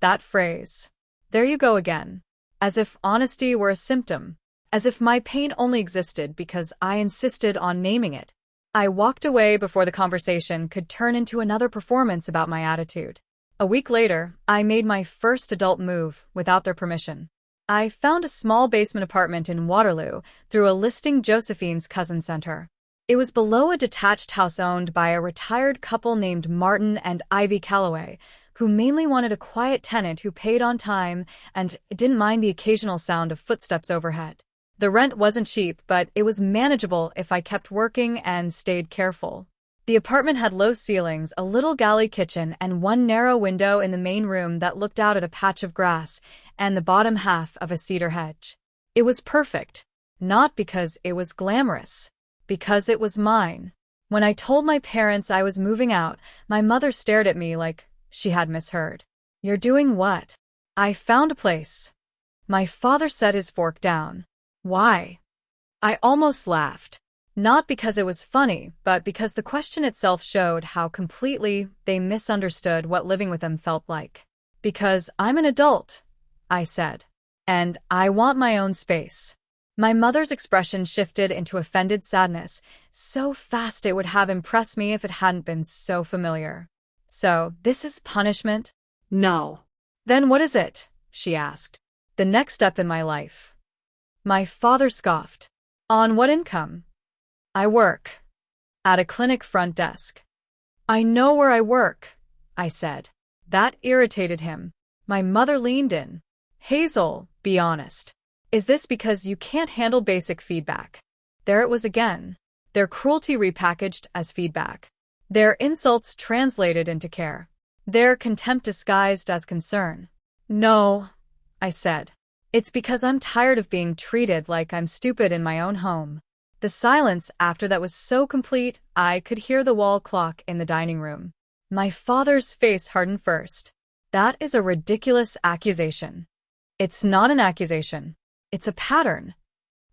That phrase. There you go again. As if honesty were a symptom. As if my pain only existed because I insisted on naming it. I walked away before the conversation could turn into another performance about my attitude. A week later, I made my first adult move without their permission. I found a small basement apartment in Waterloo through a listing Josephine's cousin sent her. It was below a detached house owned by a retired couple named Martin and Ivy Calloway, who mainly wanted a quiet tenant who paid on time and didn't mind the occasional sound of footsteps overhead. The rent wasn't cheap, but it was manageable if I kept working and stayed careful. The apartment had low ceilings, a little galley kitchen, and one narrow window in the main room that looked out at a patch of grass and the bottom half of a cedar hedge. It was perfect, not because it was glamorous, because it was mine. When I told my parents I was moving out, my mother stared at me like she had misheard. "You're doing what?" "I found a place." My father set his fork down. "Why?" I almost laughed. Not because it was funny, but because the question itself showed how completely they misunderstood what living with them felt like. "Because I'm an adult," I said, "and I want my own space." My mother's expression shifted into offended sadness, so fast it would have impressed me if it hadn't been so familiar. "So, this is punishment?" No. "Then what is it?" she asked. "The next step in my life." My father scoffed. "On what income?" "I work at a clinic front desk." "I know where I work," I said. That irritated him. My mother leaned in. "Hazel, be honest. Is this because you can't handle basic feedback?" There it was again. Their cruelty repackaged as feedback. Their insults translated into care. Their contempt disguised as concern. "No," I said. "It's because I'm tired of being treated like I'm stupid in my own home." The silence after that was so complete, I could hear the wall clock in the dining room. My father's face hardened first. "That is a ridiculous accusation." "It's not an accusation. It's a pattern."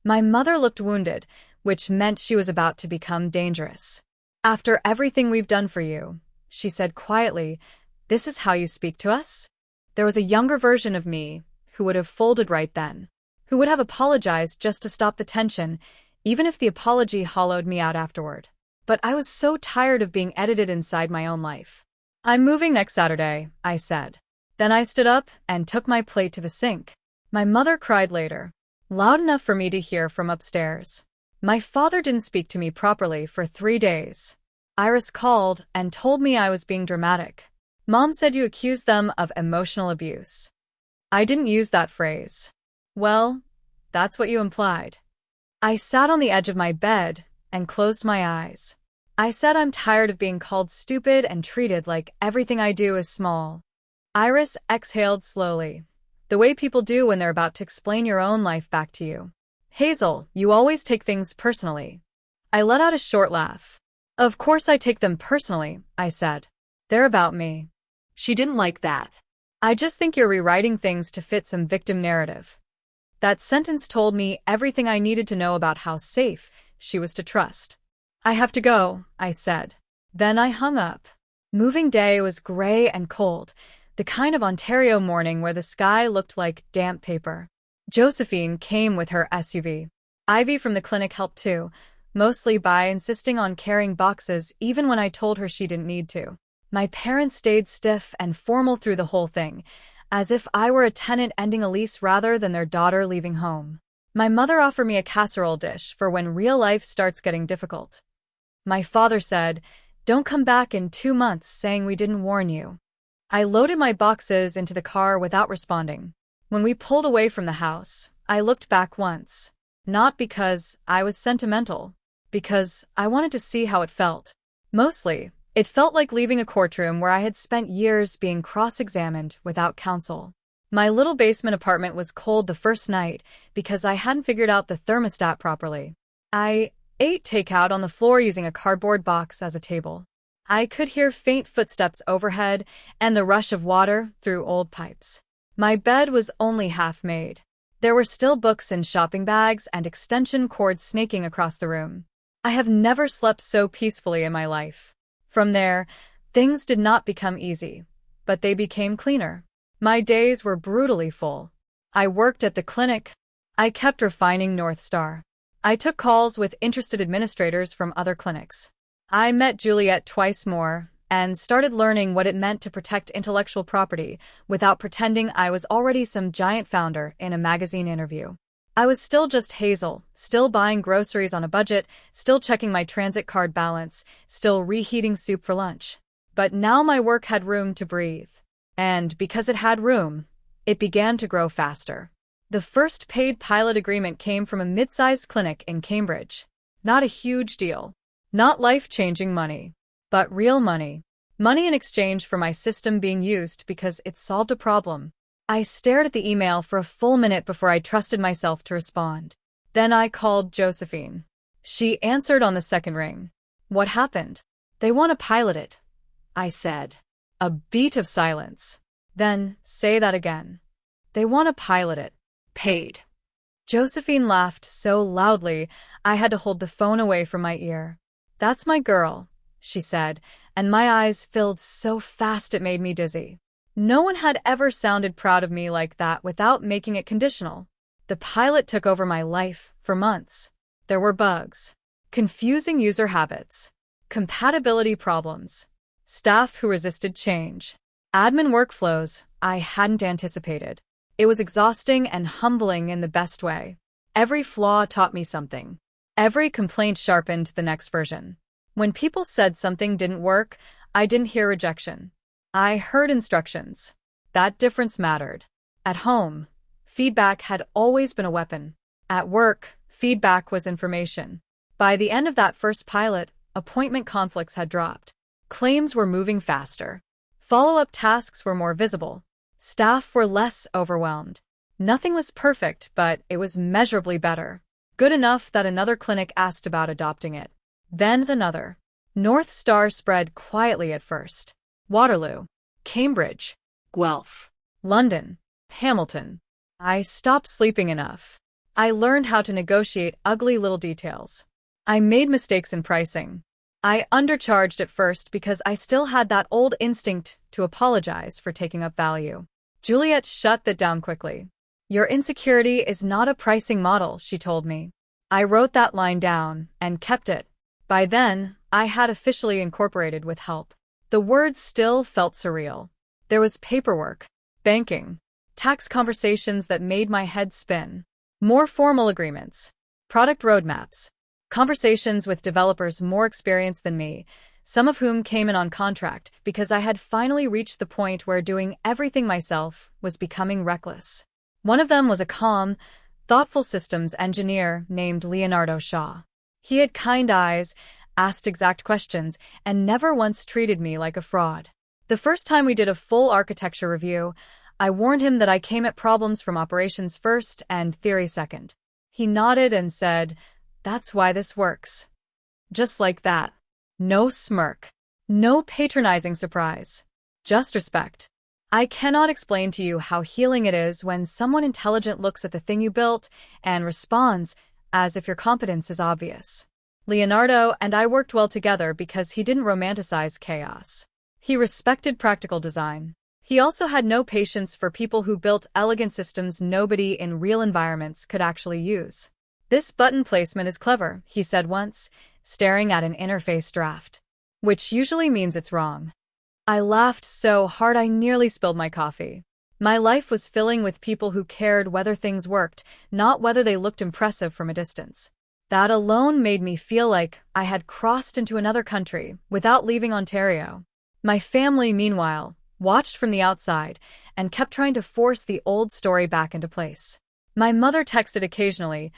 My mother looked wounded, which meant she was about to become dangerous. "After everything we've done for you," she said quietly, "this is how you speak to us?" There was a younger version of me who would have folded right then, who would have apologized just to stop the tension, even if the apology hollowed me out afterward. But I was so tired of being edited inside my own life. "I'm moving next Saturday," I said. Then I stood up and took my plate to the sink. My mother cried later, loud enough for me to hear from upstairs. My father didn't speak to me properly for 3 days. Iris called and told me I was being dramatic. "Mom said you accused them of emotional abuse." I didn't use that phrase. "Well, that's what you implied." I sat on the edge of my bed and closed my eyes. I said I'm tired of being called stupid and treated like everything I do is small. Iris exhaled slowly, the way people do when they're about to explain your own life back to you. "Hazel, you always take things personally." I let out a short laugh. "Of course I take them personally," I said. "They're about me." She didn't like that. "I just think you're rewriting things to fit some victim narrative." That sentence told me everything I needed to know about how safe she was to trust. "I have to go," I said. Then I hung up. Moving day was gray and cold, the kind of Ontario morning where the sky looked like damp paper. Josephine came with her SUV. Ivy from the clinic helped too, mostly by insisting on carrying boxes even when I told her she didn't need to. My parents stayed stiff and formal through the whole thing, as if I were a tenant ending a lease rather than their daughter leaving home. My mother offered me a casserole dish for when real life starts getting difficult. My father said, "Don't come back in 2 months saying we didn't warn you." I loaded my boxes into the car without responding. When we pulled away from the house, I looked back once. Not because I was sentimental, because I wanted to see how it felt. Mostly, it felt like leaving a courtroom where I had spent years being cross-examined without counsel. My little basement apartment was cold the first night because I hadn't figured out the thermostat properly. I ate takeout on the floor using a cardboard box as a table. I could hear faint footsteps overhead and the rush of water through old pipes. My bed was only half made. There were still books in shopping bags and extension cords snaking across the room. I have never slept so peacefully in my life. From there, things did not become easy, but they became cleaner. My days were brutally full. I worked at the clinic. I kept refining North Star. I took calls with interested administrators from other clinics. I met Juliet twice more and started learning what it meant to protect intellectual property without pretending I was already some giant founder in a magazine interview. I was still just Hazel, still buying groceries on a budget, still checking my transit card balance, still reheating soup for lunch. But now my work had room to breathe. And because it had room, it began to grow faster. The first paid pilot agreement came from a mid-sized clinic in Cambridge. Not a huge deal. Not life-changing money. But real money. Money in exchange for my system being used because it solved a problem. I stared at the email for a full minute before I trusted myself to respond. Then I called Josephine. She answered on the second ring. What happened? They want to pilot it, I said. A beat of silence. Then, say that again. They want to pilot it. Paid. Josephine laughed so loudly, I had to hold the phone away from my ear. That's my girl, she said, and my eyes filled so fast it made me dizzy. No one had ever sounded proud of me like that without making it conditional. The pilot took over my life for months. There were bugs, confusing user habits, compatibility problems, staff who resisted change, admin workflows I hadn't anticipated. It was exhausting and humbling in the best way. Every flaw taught me something. Every complaint sharpened the next version. When people said something didn't work, I didn't hear rejection. I heard instructions. That difference mattered. At home, feedback had always been a weapon. At work, feedback was information. By the end of that first pilot, appointment conflicts had dropped. Claims were moving faster. Follow-up tasks were more visible. Staff were less overwhelmed. Nothing was perfect, but it was measurably better. Good enough that another clinic asked about adopting it. Then another. North Star spread quietly at first. Waterloo, Cambridge, Guelph, London, Hamilton. I stopped sleeping enough. I learned how to negotiate ugly little details. I made mistakes in pricing. I undercharged at first because I still had that old instinct to apologize for taking up value. Juliet shut that down quickly. Your insecurity is not a pricing model, she told me. I wrote that line down and kept it. By then, I had officially incorporated with help. The words still felt surreal. There was paperwork, banking, tax conversations that made my head spin, more formal agreements, product roadmaps, conversations with developers more experienced than me, some of whom came in on contract because I had finally reached the point where doing everything myself was becoming reckless. One of them was a calm, thoughtful systems engineer named Leonardo Shaw. He had kind eyes, asked exact questions, and never once treated me like a fraud. The first time we did a full architecture review, I warned him that I came at problems from operations first and theory second. He nodded and said, "That's why this works." Just like that. No smirk. No patronizing surprise. Just respect. I cannot explain to you how healing it is when someone intelligent looks at the thing you built and responds as if your competence is obvious. Leonardo and I worked well together because he didn't romanticize chaos. He respected practical design. He also had no patience for people who built elegant systems nobody in real environments could actually use. "This button placement is clever," he said once, staring at an interface draft. Which usually means it's wrong. I laughed so hard I nearly spilled my coffee. My life was filling with people who cared whether things worked, not whether they looked impressive from a distance. That alone made me feel like I had crossed into another country without leaving Ontario. My family, meanwhile, watched from the outside and kept trying to force the old story back into place. My mother texted occasionally,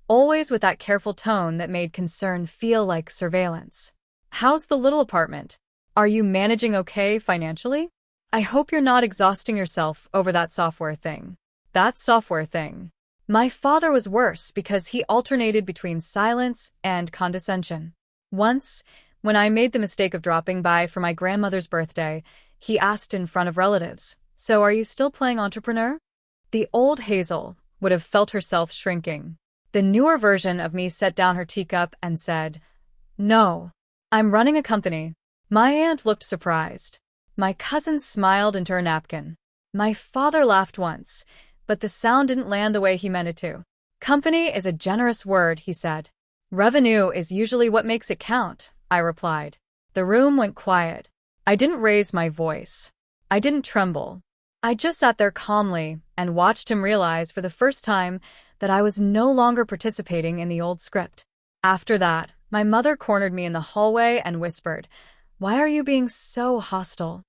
always with that careful tone that made concern feel like surveillance. "How's the little apartment? Are you managing okay financially? I hope you're not exhausting yourself over that software thing." That software thing. My father was worse because he alternated between silence and condescension. Once, when I made the mistake of dropping by for my grandmother's birthday, he asked in front of relatives, "So are you still playing entrepreneur?" The old Hazel would have felt herself shrinking. The newer version of me set down her teacup and said, "No, I'm running a company." My aunt looked surprised. My cousin smiled into her napkin. My father laughed once, but the sound didn't land the way he meant it to. Company is a generous word, he said. Revenue is usually what makes it count, I replied. The room went quiet. I didn't raise my voice. I didn't tremble. I just sat there calmly and watched him realize for the first time that I was no longer participating in the old script. After that, my mother cornered me in the hallway and whispered, "Why are you being so hostile?"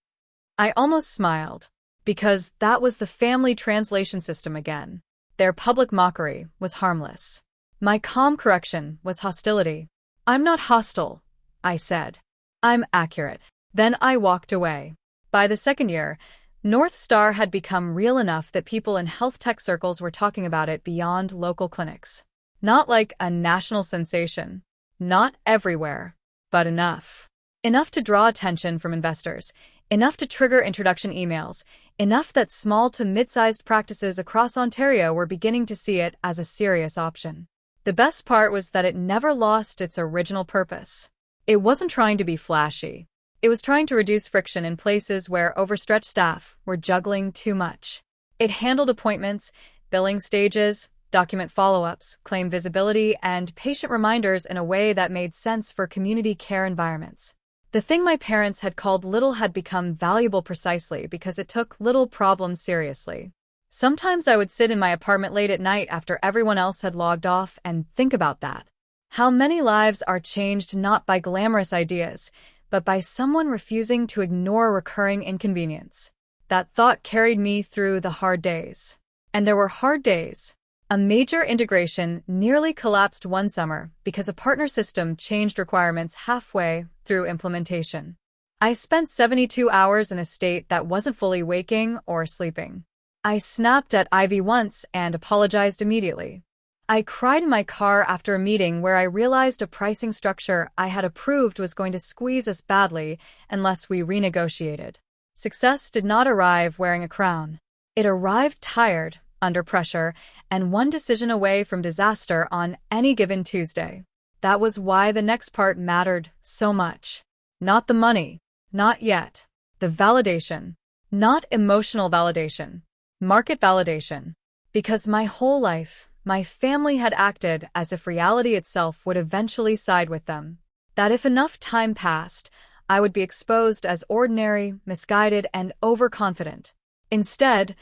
I almost smiled, because that was the family translation system again. Their public mockery was harmless. My calm correction was hostility. "I'm not hostile," I said. "I'm accurate." Then I walked away. By the second year, North Star had become real enough that people in health tech circles were talking about it beyond local clinics. Not like a national sensation. Not everywhere, but enough. Enough to draw attention from investors, enough to trigger introduction emails, enough that small to mid-sized practices across Ontario were beginning to see it as a serious option. The best part was that it never lost its original purpose. It wasn't trying to be flashy. It was trying to reduce friction in places where overstretched staff were juggling too much. It handled appointments, billing stages, document follow-ups, claim visibility, and patient reminders in a way that made sense for community care environments. The thing my parents had called little had become valuable precisely because it took little problems seriously. Sometimes I would sit in my apartment late at night after everyone else had logged off and think about that. How many lives are changed not by glamorous ideas, but by someone refusing to ignore recurring inconvenience. That thought carried me through the hard days. And there were hard days. A major integration nearly collapsed one summer because a partner system changed requirements halfway through implementation. I spent 72 hours in a state that wasn't fully waking or sleeping. I snapped at Ivy once and apologized immediately. I cried in my car after a meeting where I realized a pricing structure I had approved was going to squeeze us badly unless we renegotiated. Success did not arrive wearing a crown. It arrived tired, under pressure, and one decision away from disaster on any given Tuesday. That was why the next part mattered so much. Not the money. Not yet. The validation. Not emotional validation. Market validation. Because my whole life, my family had acted as if reality itself would eventually side with them. That if enough time passed, I would be exposed as ordinary, misguided, and overconfident. Instead,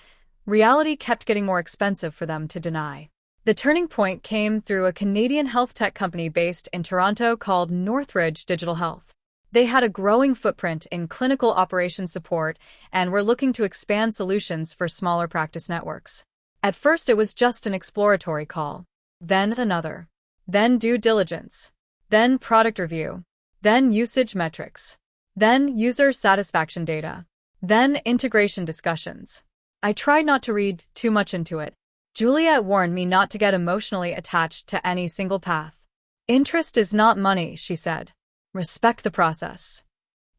reality kept getting more expensive for them to deny. The turning point came through a Canadian health tech company based in Toronto called Northridge Digital Health. They had a growing footprint in clinical operations support and were looking to expand solutions for smaller practice networks. At first, it was just an exploratory call, then another, then due diligence, then product review, then usage metrics, then user satisfaction data, then integration discussions. I tried not to read too much into it. Juliet warned me not to get emotionally attached to any single path. Interest is not money, she said. Respect the process.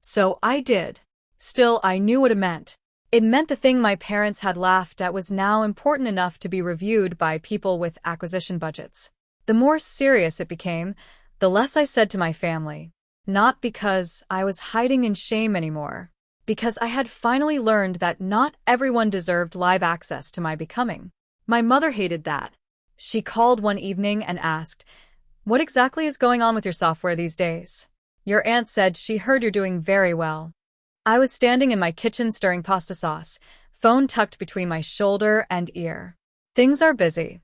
So I did. Still, I knew what it meant. It meant the thing my parents had laughed at was now important enough to be reviewed by people with acquisition budgets. The more serious it became, the less I said to my family. Not because I was hiding in shame anymore. Because I had finally learned that not everyone deserved live access to my becoming. My mother hated that. She called one evening and asked, "What exactly is going on with your software these days? Your aunt said she heard you're doing very well." I was standing in my kitchen stirring pasta sauce, phone tucked between my shoulder and ear. "Things are busy."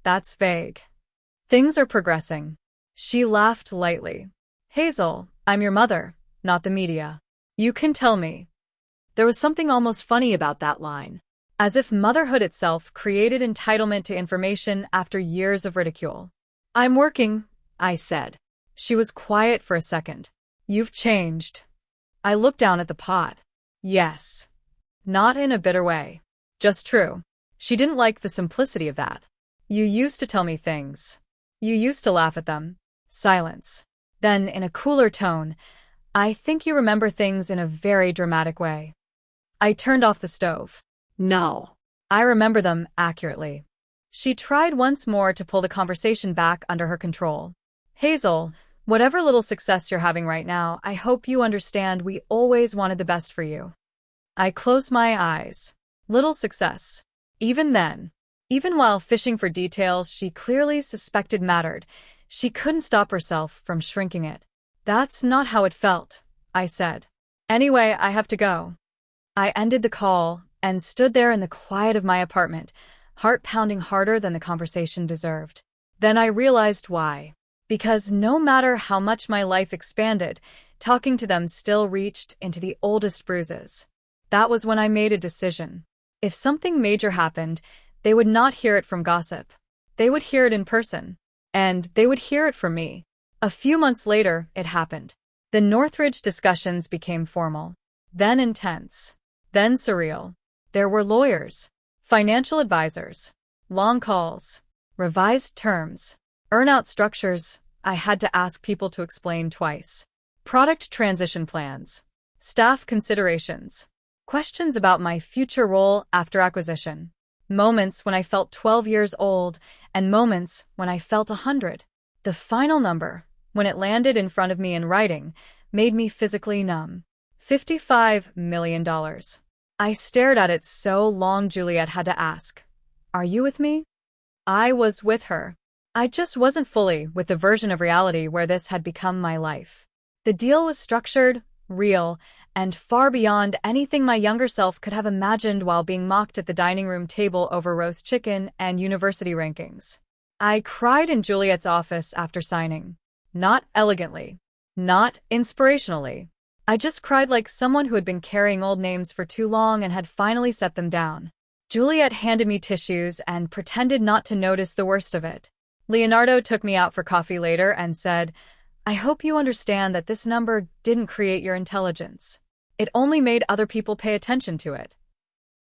"That's vague." "Things are progressing." She laughed lightly. "Hazel, I'm your mother, not the media. You can tell me." There was something almost funny about that line. As if motherhood itself created entitlement to information after years of ridicule. "I'm working," I said. She was quiet for a second. "You've changed." I looked down at the pot. Yes. Not in a bitter way. Just true. She didn't like the simplicity of that. "You used to tell me things. You used to laugh at them." Silence. Then, in a cooler tone, "I think you remember things in a very dramatic way." I turned off the stove. "No. I remember them accurately." She tried once more to pull the conversation back under her control. "Hazel, whatever little success you're having right now, I hope you understand we always wanted the best for you." I closed my eyes. Little success. Even then. Even while fishing for details she clearly suspected mattered, she couldn't stop herself from shrinking it. That's not how it felt, I said. Anyway, I have to go. I ended the call and stood there in the quiet of my apartment, heart pounding harder than the conversation deserved. Then I realized why. Because no matter how much my life expanded, talking to them still reached into the oldest bruises. That was when I made a decision. If something major happened, they would not hear it from gossip. They would hear it in person. And they would hear it from me. A few months later, it happened. The Northridge discussions became formal, then intense, then surreal. There were lawyers, financial advisors, long calls, revised terms, earn-out structures I had to ask people to explain twice, product transition plans, staff considerations, questions about my future role after acquisition, moments when I felt 12 years old and moments when I felt 100. The final number, when it landed in front of me in writing, made me physically numb. $55 million. I stared at it so long Juliet had to ask, "Are you with me?" I was with her. I just wasn't fully with the version of reality where this had become my life. The deal was structured, real, and far beyond anything my younger self could have imagined while being mocked at the dining room table over roast chicken and university rankings. I cried in Juliet's office after signing. Not elegantly. Not inspirationally. I just cried like someone who had been carrying old names for too long and had finally set them down. Juliet handed me tissues and pretended not to notice the worst of it. Leonardo took me out for coffee later and said, "I hope you understand that this number didn't create your intelligence. It only made other people pay attention to it."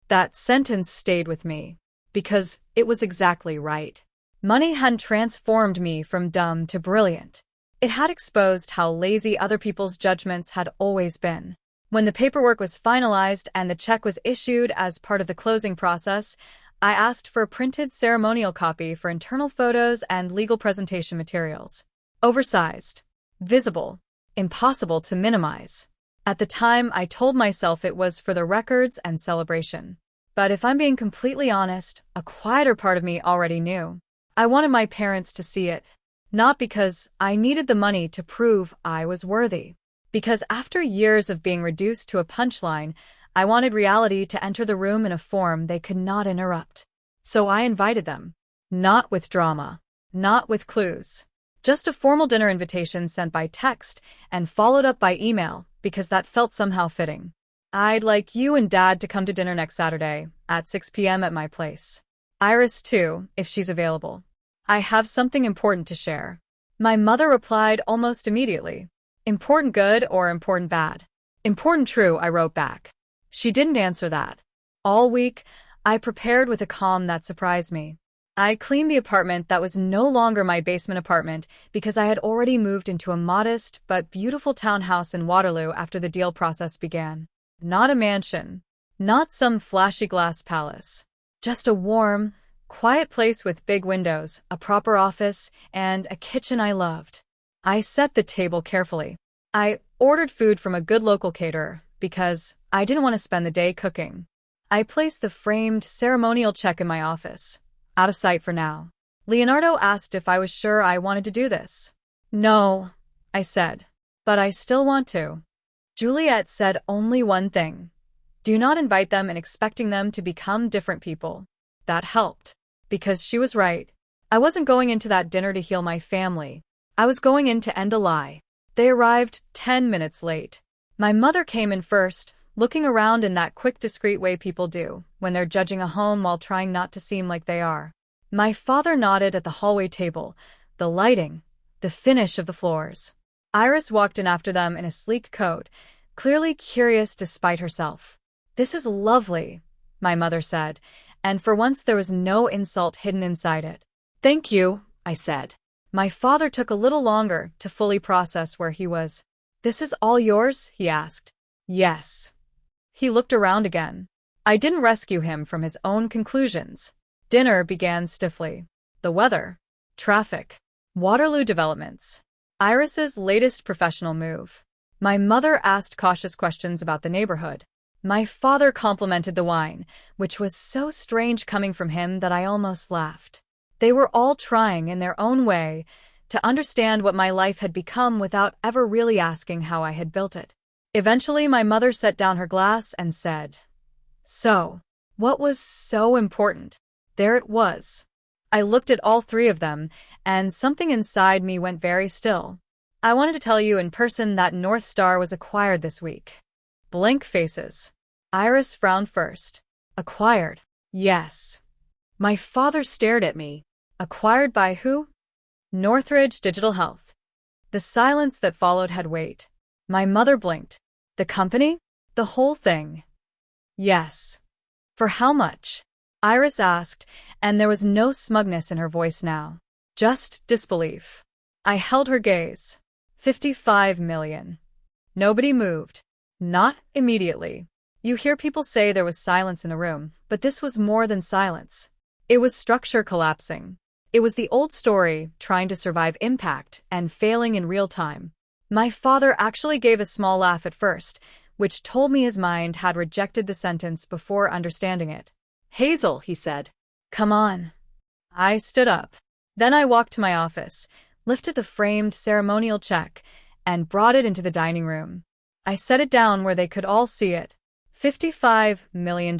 That sentence stayed with me, because it was exactly right. Money hadn't transformed me from dumb to brilliant. It had exposed how lazy other people's judgments had always been. When the paperwork was finalized and the check was issued as part of the closing process, I asked for a printed ceremonial copy for internal photos and legal presentation materials. Oversized. Visible. Impossible to minimize. At the time, I told myself it was for the records and celebration. But if I'm being completely honest, a quieter part of me already knew. I wanted my parents to see it. Not because I needed the money to prove I was worthy. Because after years of being reduced to a punchline, I wanted reality to enter the room in a form they could not interrupt. So I invited them. Not with drama. Not with clues. Just a formal dinner invitation sent by text and followed up by email, because that felt somehow fitting. "I'd like you and Dad to come to dinner next Saturday at 6 p.m. at my place. Iris too, if she's available. I have something important to share." My mother replied almost immediately. "Important good or important bad?" "Important true," I wrote back. She didn't answer that. All week, I prepared with a calm that surprised me. I cleaned the apartment that was no longer my basement apartment because I had already moved into a modest but beautiful townhouse in Waterloo after the deal process began. Not a mansion. Not some flashy glass palace. Just a warm, quiet place with big windows, a proper office, and a kitchen I loved. I set the table carefully. I ordered food from a good local caterer because I didn't want to spend the day cooking. I placed the framed ceremonial check in my office. Out of sight for now. Leonardo asked if I was sure I wanted to do this. "No," I said, "but I still want to." Juliet said only one thing. "Do not invite them and expecting them to become different people." That helped. Because she was right. I wasn't going into that dinner to heal my family. I was going in to end a lie. They arrived 10 minutes late. My mother came in first, looking around in that quick, discreet way people do when they're judging a home while trying not to seem like they are. My father nodded at the hallway table, the lighting, the finish of the floors. Iris walked in after them in a sleek coat, clearly curious despite herself. "This is lovely," my mother said, and for once there was no insult hidden inside it. "Thank you," I said. My father took a little longer to fully process where he was. "This is all yours?" he asked. "Yes." He looked around again. I didn't rescue him from his own conclusions. Dinner began stiffly. The weather. Traffic. Waterloo developments. Iris's latest professional move. My mother asked cautious questions about the neighborhood. My father complimented the wine, which was so strange coming from him that I almost laughed. They were all trying, in their own way, to understand what my life had become without ever really asking how I had built it. Eventually, my mother set down her glass and said, "So, what was so important?" There it was. I looked at all three of them, and something inside me went very still. "I wanted to tell you in person that North Star was acquired this week." Blank faces. Iris frowned first. "Acquired?" "Yes." My father stared at me. "Acquired by who?" "Northridge Digital Health." The silence that followed had weight. My mother blinked. "The company? The whole thing?" "Yes." "For how much?" Iris asked, and there was no smugness in her voice now. Just disbelief. I held her gaze. 55 million. Nobody moved. Not immediately. You hear people say there was silence in the room, but this was more than silence. It was structure collapsing. It was the old story, trying to survive impact and failing in real time. My father actually gave a small laugh at first, which told me his mind had rejected the sentence before understanding it. "Hazel," he said. "Come on." I stood up. Then I walked to my office, lifted the framed ceremonial check, and brought it into the dining room. I set it down where they could all see it. $55 million.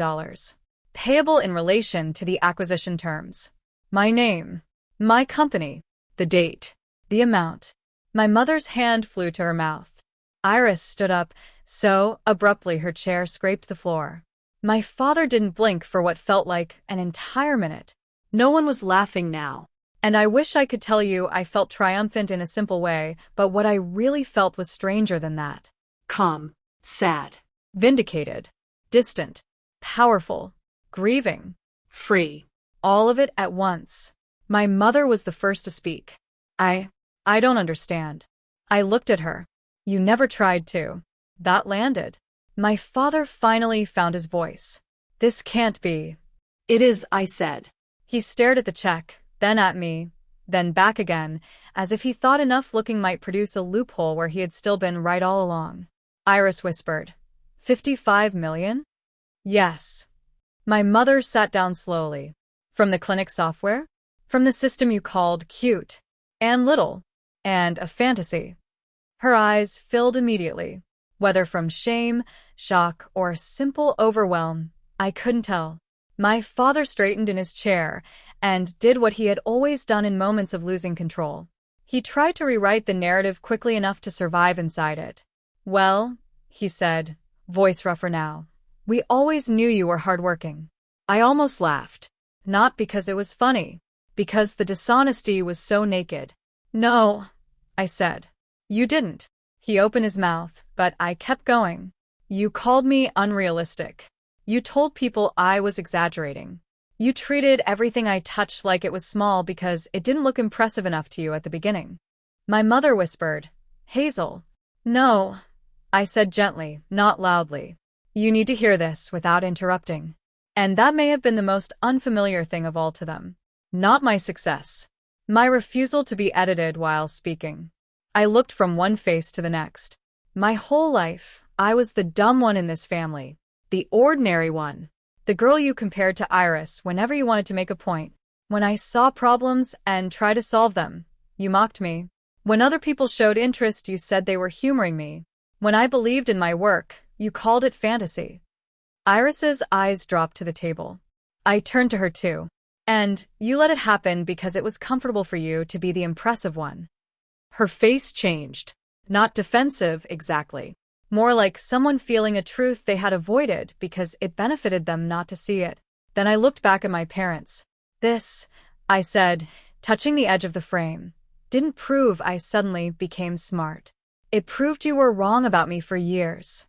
Payable in relation to the acquisition terms. My name. My company. The date. The amount. My mother's hand flew to her mouth. Iris stood up, so abruptly her chair scraped the floor. My father didn't blink for what felt like an entire minute. No one was laughing now. And I wish I could tell you I felt triumphant in a simple way, but what I really felt was stranger than that. Calm. Sad. Vindicated. Distant. Powerful. Grieving. Free. All of it at once. My mother was the first to speak. I don't understand. I looked at her. "You never tried to." That landed. My father finally found his voice. "This can't be." "It is," I said. He stared at the check, then at me, then back again, as if he thought enough looking might produce a loophole where he had still been right all along. Iris whispered, 55 million? Yes. My mother sat down slowly. From the clinic software? From the system you called cute and little and a fantasy. Her eyes filled immediately. Whether from shame, shock, or simple overwhelm, I couldn't tell. My father straightened in his chair and did what he had always done in moments of losing control. He tried to rewrite the narrative quickly enough to survive inside it. "Well," he said, voice rougher now, "we always knew you were hardworking." I almost laughed. Not because it was funny, because the dishonesty was so naked. "No," I said. "You didn't." He opened his mouth, but I kept going. "You called me unrealistic. You told people I was exaggerating. You treated everything I touched like it was small because it didn't look impressive enough to you at the beginning." My mother whispered, "Hazel." "No," I said gently, not loudly. "You need to hear this without interrupting." And that may have been the most unfamiliar thing of all to them. Not my success. My refusal to be edited while speaking. I looked from one face to the next. My whole life, I was the dumb one in this family. The ordinary one. The girl you compared to Iris whenever you wanted to make a point. When I saw problems and tried to solve them, you mocked me. When other people showed interest, you said they were humoring me. When I believed in my work, you called it fantasy. Iris's eyes dropped to the table. I turned to her too. "And you let it happen because it was comfortable for you to be the impressive one." Her face changed. Not defensive, exactly. More like someone feeling a truth they had avoided because it benefited them not to see it. Then I looked back at my parents. "This," I said, touching the edge of the frame, "didn't prove I suddenly became smart. It proved you were wrong about me for years."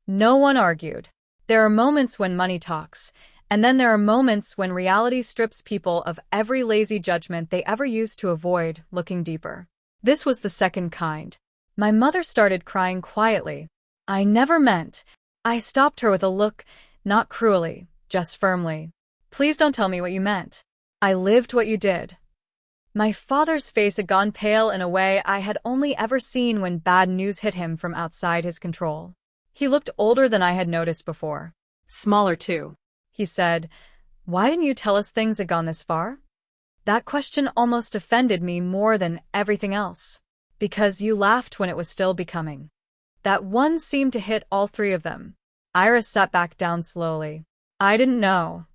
No one argued. There are moments when money talks, and then there are moments when reality strips people of every lazy judgment they ever used to avoid looking deeper. This was the second kind. My mother started crying quietly. "I never meant." I stopped her with a look, not cruelly, just firmly. "Please don't tell me what you meant. I lived what you did." My father's face had gone pale in a way I had only ever seen when bad news hit him from outside his control. He looked older than I had noticed before. Smaller too. He said, "Why didn't you tell us things had gone this far?" That question almost offended me more than everything else. Because you laughed when it was still becoming. That one seemed to hit all three of them. Iris sat back down slowly. I didn't know.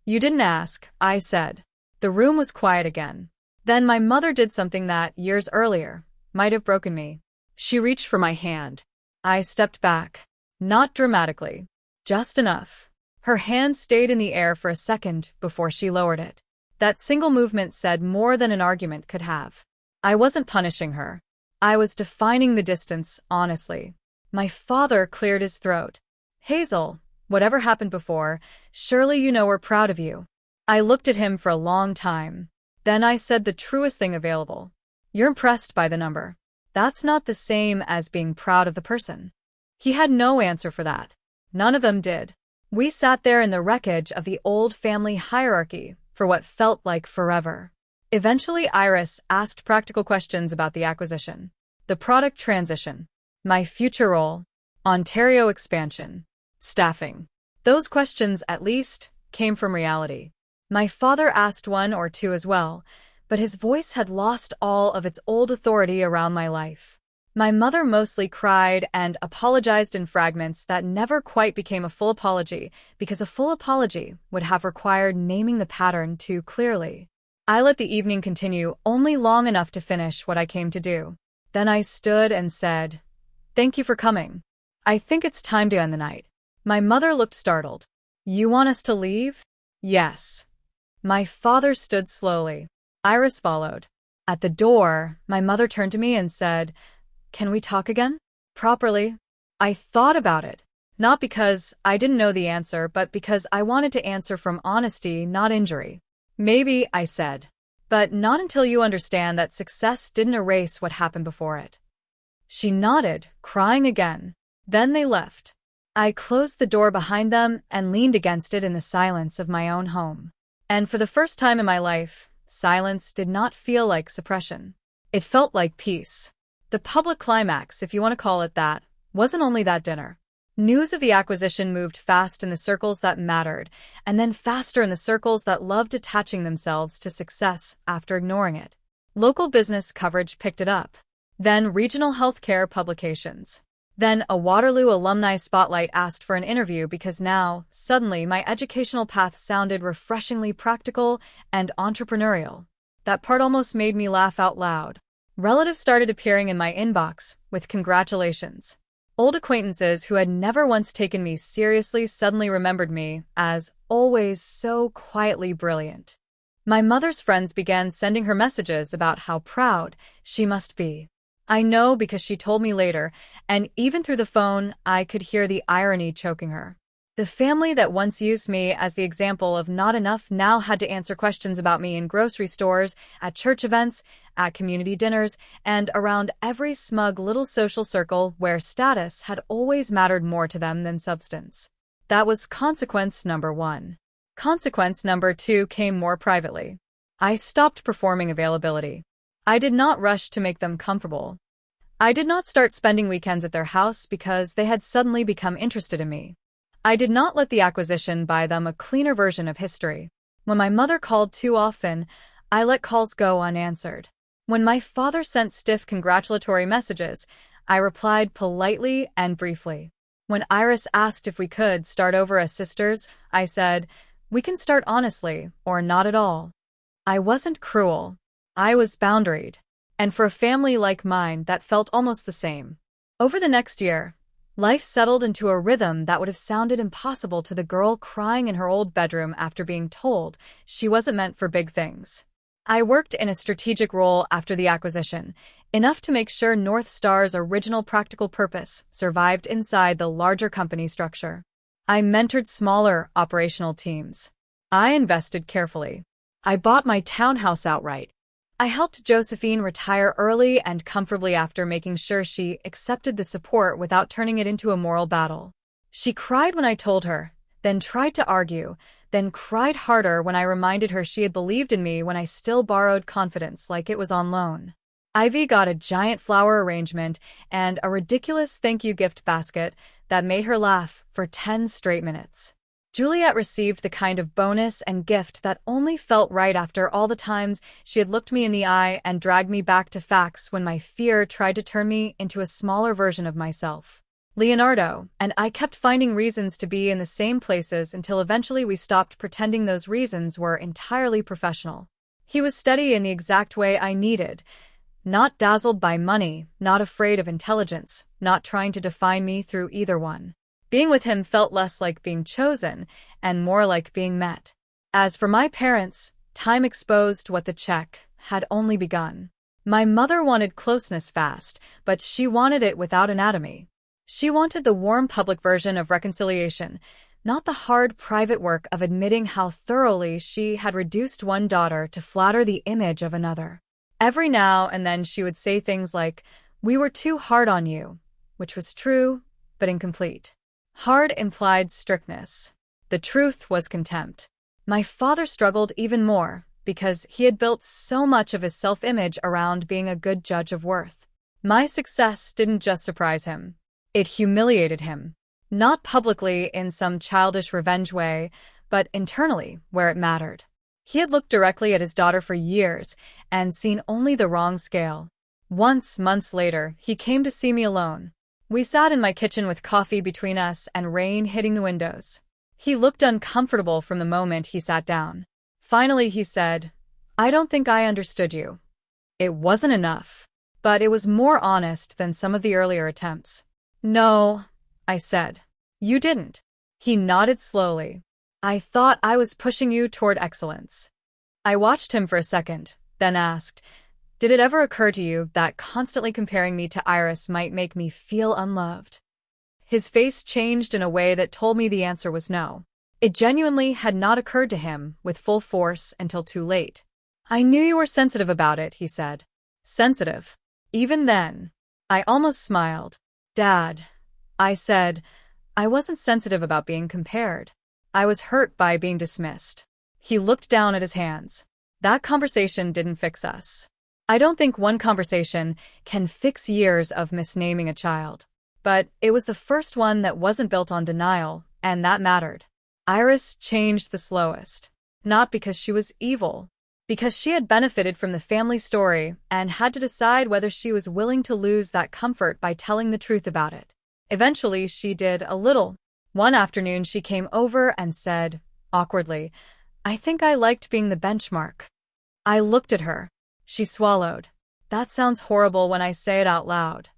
You didn't ask, I said. The room was quiet again. Then my mother did something that, years earlier, might have broken me. She reached for my hand. I stepped back. Not dramatically. Just enough. Her hand stayed in the air for a second before she lowered it. That single movement said more than an argument could have. I wasn't punishing her. I was defining the distance, honestly. My father cleared his throat. Hazel, whatever happened before, surely you know we're proud of you. I looked at him for a long time. Then I said the truest thing available. You're impressed by the number. That's not the same as being proud of the person. He had no answer for that. None of them did. We sat there in the wreckage of the old family hierarchy for what felt like forever. Eventually, Iris asked practical questions about the acquisition, the product transition, my future role, Ontario expansion, staffing. Those questions, at least, came from reality. My father asked one or two as well, but his voice had lost all of its old authority around my life. My mother mostly cried and apologized in fragments that never quite became a full apology, because a full apology would have required naming the pattern too clearly. I let the evening continue only long enough to finish what I came to do. Then I stood and said, "Thank you for coming. I think it's time to end the night." My mother looked startled. "You want us to leave?" "Yes." My father stood slowly. Iris followed. At the door, my mother turned to me and said, "Can we talk again? Properly?" I thought about it. Not because I didn't know the answer, but because I wanted to answer from honesty, not injury. "Maybe," I said. "But not until you understand that success didn't erase what happened before it." She nodded, crying again. Then they left. I closed the door behind them and leaned against it in the silence of my own home. And for the first time in my life, silence did not feel like suppression. It felt like peace. The public climax, if you want to call it that, wasn't only that dinner. News of the acquisition moved fast in the circles that mattered, and then faster in the circles that loved attaching themselves to success after ignoring it. Local business coverage picked it up. Then regional healthcare publications. Then a Waterloo alumni spotlight asked for an interview because now, suddenly, my educational path sounded refreshingly practical and entrepreneurial. That part almost made me laugh out loud. Relatives started appearing in my inbox with congratulations. Old acquaintances who had never once taken me seriously suddenly remembered me as always so quietly brilliant. My mother's friends began sending her messages about how proud she must be. I know because she told me later, and even through the phone, I could hear the irony choking her. The family that once used me as the example of not enough now had to answer questions about me in grocery stores, at church events, at community dinners, and around every smug little social circle where status had always mattered more to them than substance. That was consequence number one. Consequence number two came more privately. I stopped performing availability. I did not rush to make them comfortable. I did not start spending weekends at their house because they had suddenly become interested in me. I did not let the acquisition buy them a cleaner version of history. When my mother called too often, I let calls go unanswered. When my father sent stiff congratulatory messages, I replied politely and briefly. When Iris asked if we could start over as sisters, I said, "We can start honestly, or not at all." I wasn't cruel. I was boundaried. And for a family like mine, that felt almost the same. Over the next year, life settled into a rhythm that would have sounded impossible to the girl crying in her old bedroom after being told she wasn't meant for big things. I worked in a strategic role after the acquisition, enough to make sure North Star's original practical purpose survived inside the larger company structure. I mentored smaller operational teams. I invested carefully. I bought my townhouse outright. I helped Josephine retire early and comfortably after making sure she accepted the support without turning it into a moral battle. She cried when I told her, then tried to argue, then cried harder when I reminded her she had believed in me when I still borrowed confidence like it was on loan. Ivy got a giant flower arrangement and a ridiculous thank you gift basket that made her laugh for 10 straight minutes. Juliet received the kind of bonus and gift that only felt right after all the times she had looked me in the eye and dragged me back to facts when my fear tried to turn me into a smaller version of myself. Leonardo and I kept finding reasons to be in the same places until eventually we stopped pretending those reasons were entirely professional. He was steady in the exact way I needed, not dazzled by money, not afraid of intelligence, not trying to define me through either one. Being with him felt less like being chosen and more like being met. As for my parents, time exposed what the check had only begun. My mother wanted closeness fast, but she wanted it without anatomy. She wanted the warm public version of reconciliation, not the hard private work of admitting how thoroughly she had reduced one daughter to flatter the image of another. Every now and then she would say things like, "We were too hard on you," which was true, but incomplete. Hard implied strictness. The truth was contempt. My father struggled even more because he had built so much of his self-image around being a good judge of worth. My success didn't just surprise him. It humiliated him. Not publicly in some childish revenge way, but internally where it mattered. He had looked directly at his daughter for years and seen only the wrong scale. Once, months later, he came to see me alone. We sat in my kitchen with coffee between us and rain hitting the windows. He looked uncomfortable from the moment he sat down. Finally, he said, "I don't think I understood you." It wasn't enough, but it was more honest than some of the earlier attempts. "No," I said. "You didn't." He nodded slowly. "I thought I was pushing you toward excellence." I watched him for a second, then asked, "Did it ever occur to you that constantly comparing me to Iris might make me feel unloved?" His face changed in a way that told me the answer was no. It genuinely had not occurred to him with full force until too late. "I knew you were sensitive about it," he said. Sensitive? Even then? I almost smiled. "Dad," I said, "I wasn't sensitive about being compared. I was hurt by being dismissed." He looked down at his hands. "That conversation didn't fix us. I don't think one conversation can fix years of misnaming a child. But it was the first one that wasn't built on denial, and that mattered." Iris changed the slowest. Not because she was evil, because she had benefited from the family story and had to decide whether she was willing to lose that comfort by telling the truth about it. Eventually, she did a little. One afternoon, she came over and said, awkwardly, "I think I liked being the benchmark." I looked at her. She swallowed. "That sounds horrible when I say it out loud."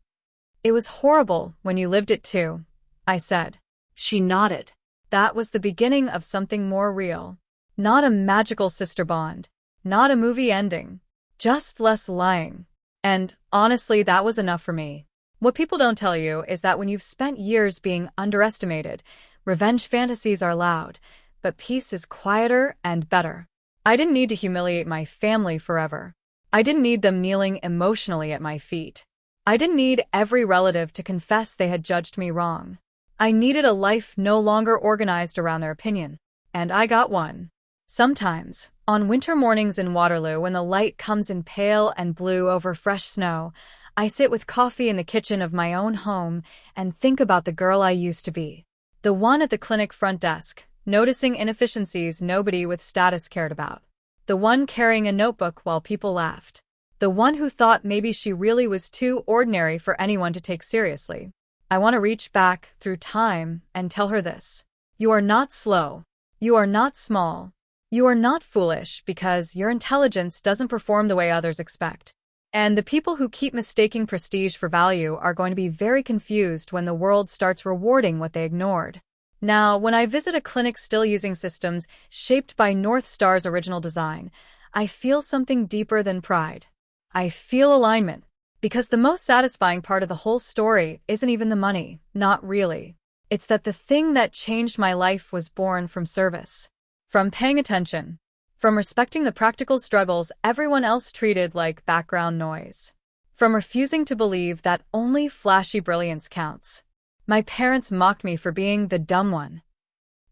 "It was horrible when you lived it too," I said. She nodded. That was the beginning of something more real. Not a magical sister bond. Not a movie ending. Just less lying. And, honestly, that was enough for me. What people don't tell you is that when you've spent years being underestimated, revenge fantasies are loud, but peace is quieter and better. I didn't need to humiliate my family forever. I didn't need them kneeling emotionally at my feet. I didn't need every relative to confess they had judged me wrong. I needed a life no longer organized around their opinion. And I got one. Sometimes, on winter mornings in Waterloo when the light comes in pale and blue over fresh snow, I sit with coffee in the kitchen of my own home and think about the girl I used to be. The one at the clinic front desk, noticing inefficiencies nobody with status cared about. The one carrying a notebook while people laughed. The one who thought maybe she really was too ordinary for anyone to take seriously. I want to reach back through time and tell her this. You are not slow. You are not small. You are not foolish because your intelligence doesn't perform the way others expect. And the people who keep mistaking prestige for value are going to be very confused when the world starts rewarding what they ignored. Now, when I visit a clinic still using systems shaped by North Star's original design, I feel something deeper than pride. I feel alignment. Because the most satisfying part of the whole story isn't even the money, not really. It's that the thing that changed my life was born from service. From paying attention. From respecting the practical struggles everyone else treated like background noise. From refusing to believe that only flashy brilliance counts. My parents mocked me for being the dumb one.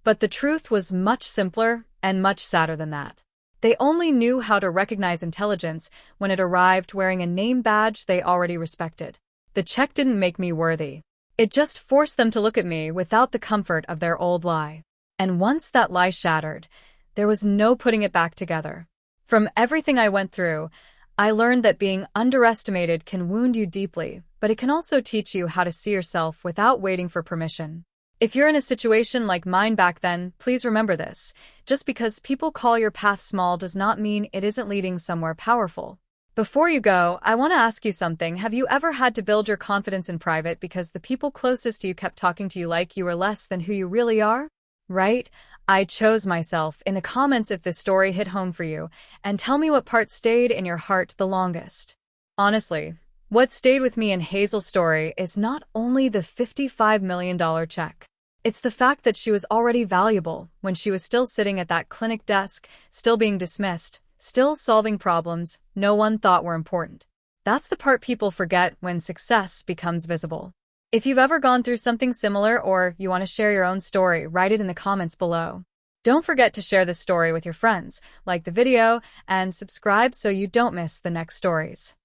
But the truth was much simpler and much sadder than that. They only knew how to recognize intelligence when it arrived wearing a name badge they already respected. The check didn't make me worthy. It just forced them to look at me without the comfort of their old lie. And once that lie shattered, there was no putting it back together. From everything I went through, I learned that being underestimated can wound you deeply, but it can also teach you how to see yourself without waiting for permission. If you're in a situation like mine back then, please remember this. Just because people call your path small does not mean it isn't leading somewhere powerful. Before you go, I want to ask you something. Have you ever had to build your confidence in private because the people closest to you kept talking to you like you were less than who you really are? Right? I chose myself. In the comments if this story hit home for you, and tell me what part stayed in your heart the longest. Honestly, what stayed with me in Hazel's story is not only the $55 million check. It's the fact that she was already valuable when she was still sitting at that clinic desk, still being dismissed, still solving problems no one thought were important. That's the part people forget when success becomes visible. If you've ever gone through something similar or you want to share your own story, write it in the comments below. Don't forget to share this story with your friends, like the video, and subscribe so you don't miss the next stories.